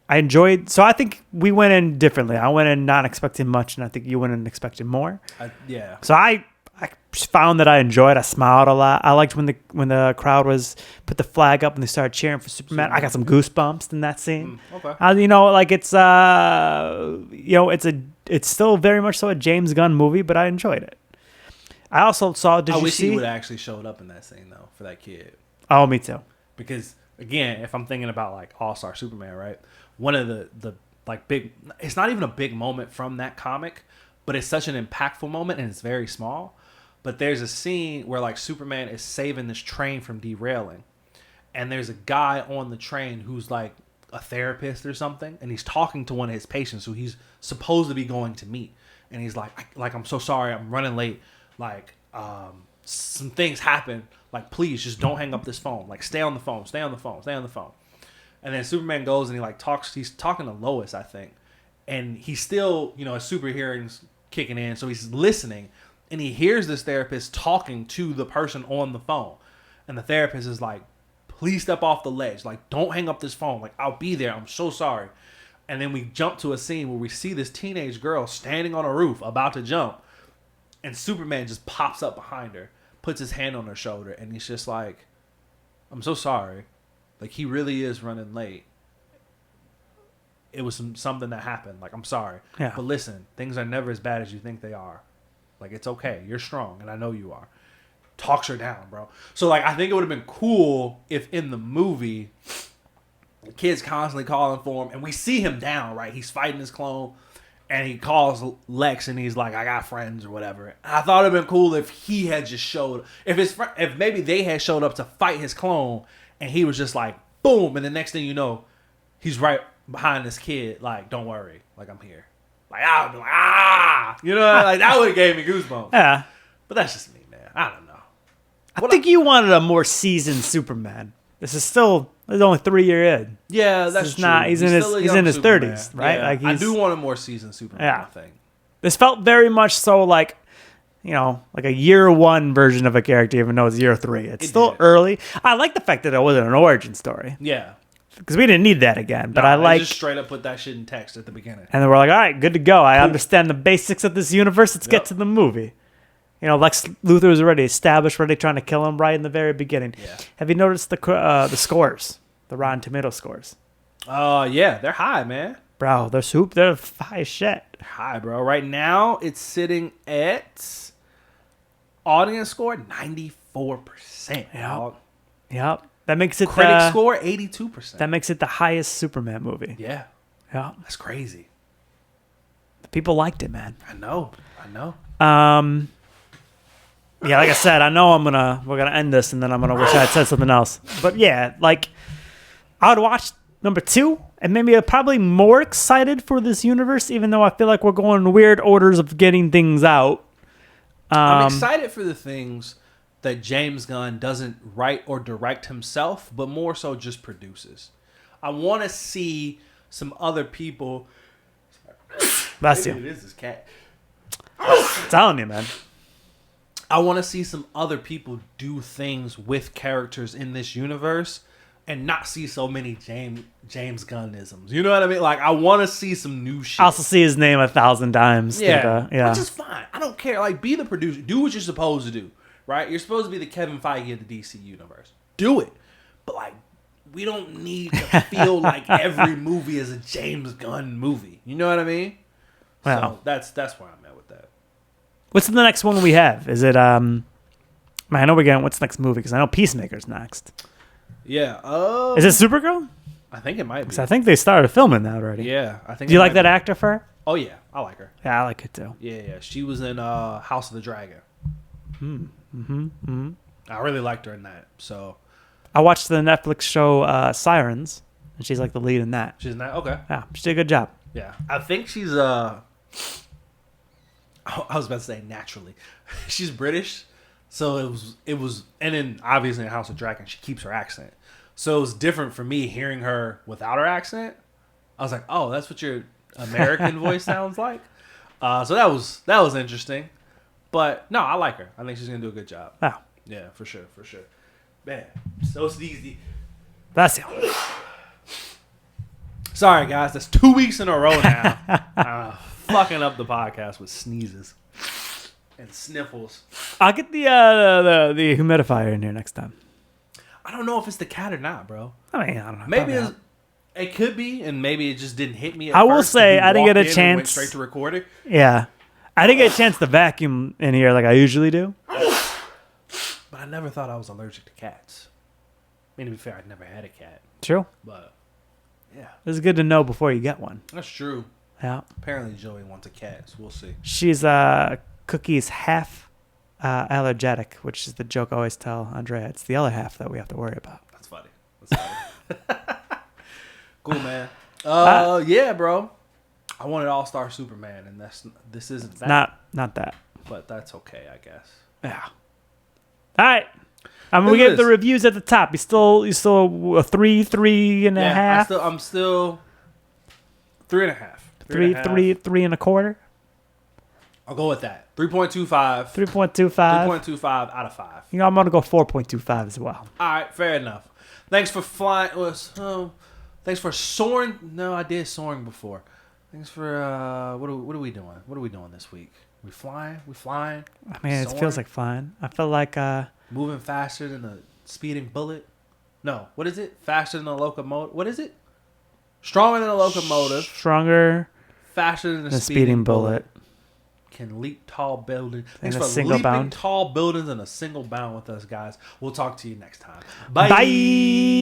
I enjoyed. So I think we went in differently. I went in not expecting much, and I think you went in expecting more. Yeah. So I found that I enjoyed. I smiled a lot. I liked when the crowd was put the flag up and they started cheering for Superman. I got some goosebumps in that scene. Okay. You know, like it's it's still very much so a James Gunn movie, but I enjoyed it. I also saw. Did I you wish see? he would have actually showed up in that scene though for that kid. Oh, me too. Because again, if I'm thinking about like All-Star Superman, right? One of the like big, it's not even a big moment from that comic, but it's such an impactful moment and it's very small. But there's a scene where like Superman is saving this train from derailing, and there's a guy on the train who's like a therapist or something, and he's talking to one of his patients who he's supposed to be going to meet, and he's like I'm so sorry, I'm running late, like some things happen, like please just don't hang up this phone, like stay on the phone. And then Superman goes and he like talks, he's talking to Lois, I think, and he's still, you know, his super hearing's kicking in, so he's listening. And he hears this therapist talking to the person on the phone. And the therapist is like, please step off the ledge. Like, don't hang up this phone. Like, I'll be there. I'm so sorry. And then we jump to a scene where we see this teenage girl standing on a roof about to jump. And Superman just pops up behind her, puts his hand on her shoulder. And he's just like, I'm so sorry. Like, he really is running late. It was something that happened. Like, I'm sorry. Yeah. But listen, things are never as bad as you think they are. Like, it's okay. You're strong, and I know you are. Talks her down, bro. So, like, I think it would have been cool if in the movie, the kid's constantly calling for him, and we see him down, right? He's fighting his clone, and he calls Lex, and he's like, I got friends or whatever. And I thought it would have been cool if he had just showed, if maybe they had showed up to fight his clone, and he was just like, boom, and the next thing you know, he's right behind this kid, like, don't worry, like, I'm here. Like, I would be like, you know, like that would have gave me goosebumps. Yeah. But that's just me, man. I don't know. I think you wanted a more seasoned Superman. This is still only 3 year in. Yeah, that's is true. not- he's in still a his young Superman. 30s, right? Yeah. Like, I he's- do want a more seasoned Superman, Yeah. I think. This felt very much so like, you know, like a year one version of a character, even though it's year 3. It's It still did. early. I like the fact that it wasn't an origin story Yeah. because we didn't need that again. But Nah, I they like, just straight up put that shit in text at the beginning. and then we're like, all right, good to go. I understand the basics of this universe. Let's get Yep. to the movie. You know, Lex Luthor was already established, already trying to kill him right in the very beginning. Yeah. Have you noticed the scores, the Rotten Tomato scores? Yeah, they're high, man. Bro, they're high as shit. High, bro. Right now, it's sitting at audience score 94%. dog. Yep. That makes it Critic score 82%. That makes it the highest Superman movie. Yeah, Yeah. that's crazy. People liked it, man. I know. Yeah, like I said, I know we're gonna end this and then I'm gonna wish I had said something else. But yeah, like I would watch number 2 and maybe probably more excited for this universe, even though I feel like we're going in weird orders of getting things out. I'm excited for the things that James Gunn doesn't write or direct himself, but more so just produces. I want to see some other people. That's Maybe you. it is this cat. I'm telling you, man. I want to see some other people do things with characters in this universe and not see so many James Gunnisms. You know what I mean? Like, I want to see some new shit. I also see his name 1,000 times. Yeah, yeah. which is fine. I don't care. Like, be the producer. Do what you're supposed to do, right? You're supposed to be the Kevin Feige of the DC universe. Do it. But, like, we don't need to feel like every movie is a James Gunn movie. You know what I mean? Wow. So that's where I'm at with that. What's the next one we have? Is it man, I know we're getting what's the next movie because I know Peacemaker's next. Yeah. Is it Supergirl? I think it might be. Because I think they started filming that already. Yeah, I think. Do you like that actor for her? Oh yeah, I like her. Yeah, I like it too. Yeah. She was in House of the Dragon. I really liked her in that. So I watched the Netflix show Sirens, and she's like the lead in that. she's not okay. Yeah, she did a good job. Yeah, I think she's I was about to say naturally, she's British, so it was, and then obviously in House of Dragon she keeps her accent, so it was different for me hearing her without her accent. I was like, oh, that's what your American voice sounds like. So that was interesting, but no, I like her. I think she's gonna do a good job. Wow. Yeah, for sure. Man, so it's easy. That's it. Sorry, guys. That's 2 weeks in a row now. Fucking up the podcast with sneezes and sniffles. I'll get the humidifier in here next time. I don't know if it's the cat or not, bro. I mean, I don't know. Maybe Probably it could be, and maybe it just didn't hit me at I will first, say, and I didn't get a walked in and went chance. straight to recording. not. Yeah. I didn't get a chance to vacuum in here like I usually do. But I never thought I was allergic to cats. I mean, to be fair, I'd never had a cat. True. But, yeah. It's good to know before you get one. That's true. Yeah. Apparently, Joey wants a cat, so we'll see. She's Cookie's half allergic, which is the joke I always tell Andrea. It's the other half that we have to worry about. That's funny. Cool, man. Yeah, bro. I wanted All-Star Superman, and this isn't that. Not that. But that's okay, I guess. Yeah. All right. I mean, we get the reviews at the top. You still a 3 and a half. I'm still 3.5. 3 and a quarter. I'll go with that. 3.25. 3.25. 3.25 out of 5. You know, I'm gonna go 4.25 as well. All right, fair enough. Thanks for flying. Thanks for soaring. No, I did soaring before. Thanks for what are we doing? What are we doing this week? We flying? I mean, it feels like flying. I feel like moving faster than a speeding bullet. No, what is it? Faster than a locomotive. What is it? Stronger than a locomotive. Stronger. Faster than a speeding bullet. Can leap tall buildings. Thanks for leaping tall buildings in a single bound with us, guys. We'll talk to you next time. Bye. Bye.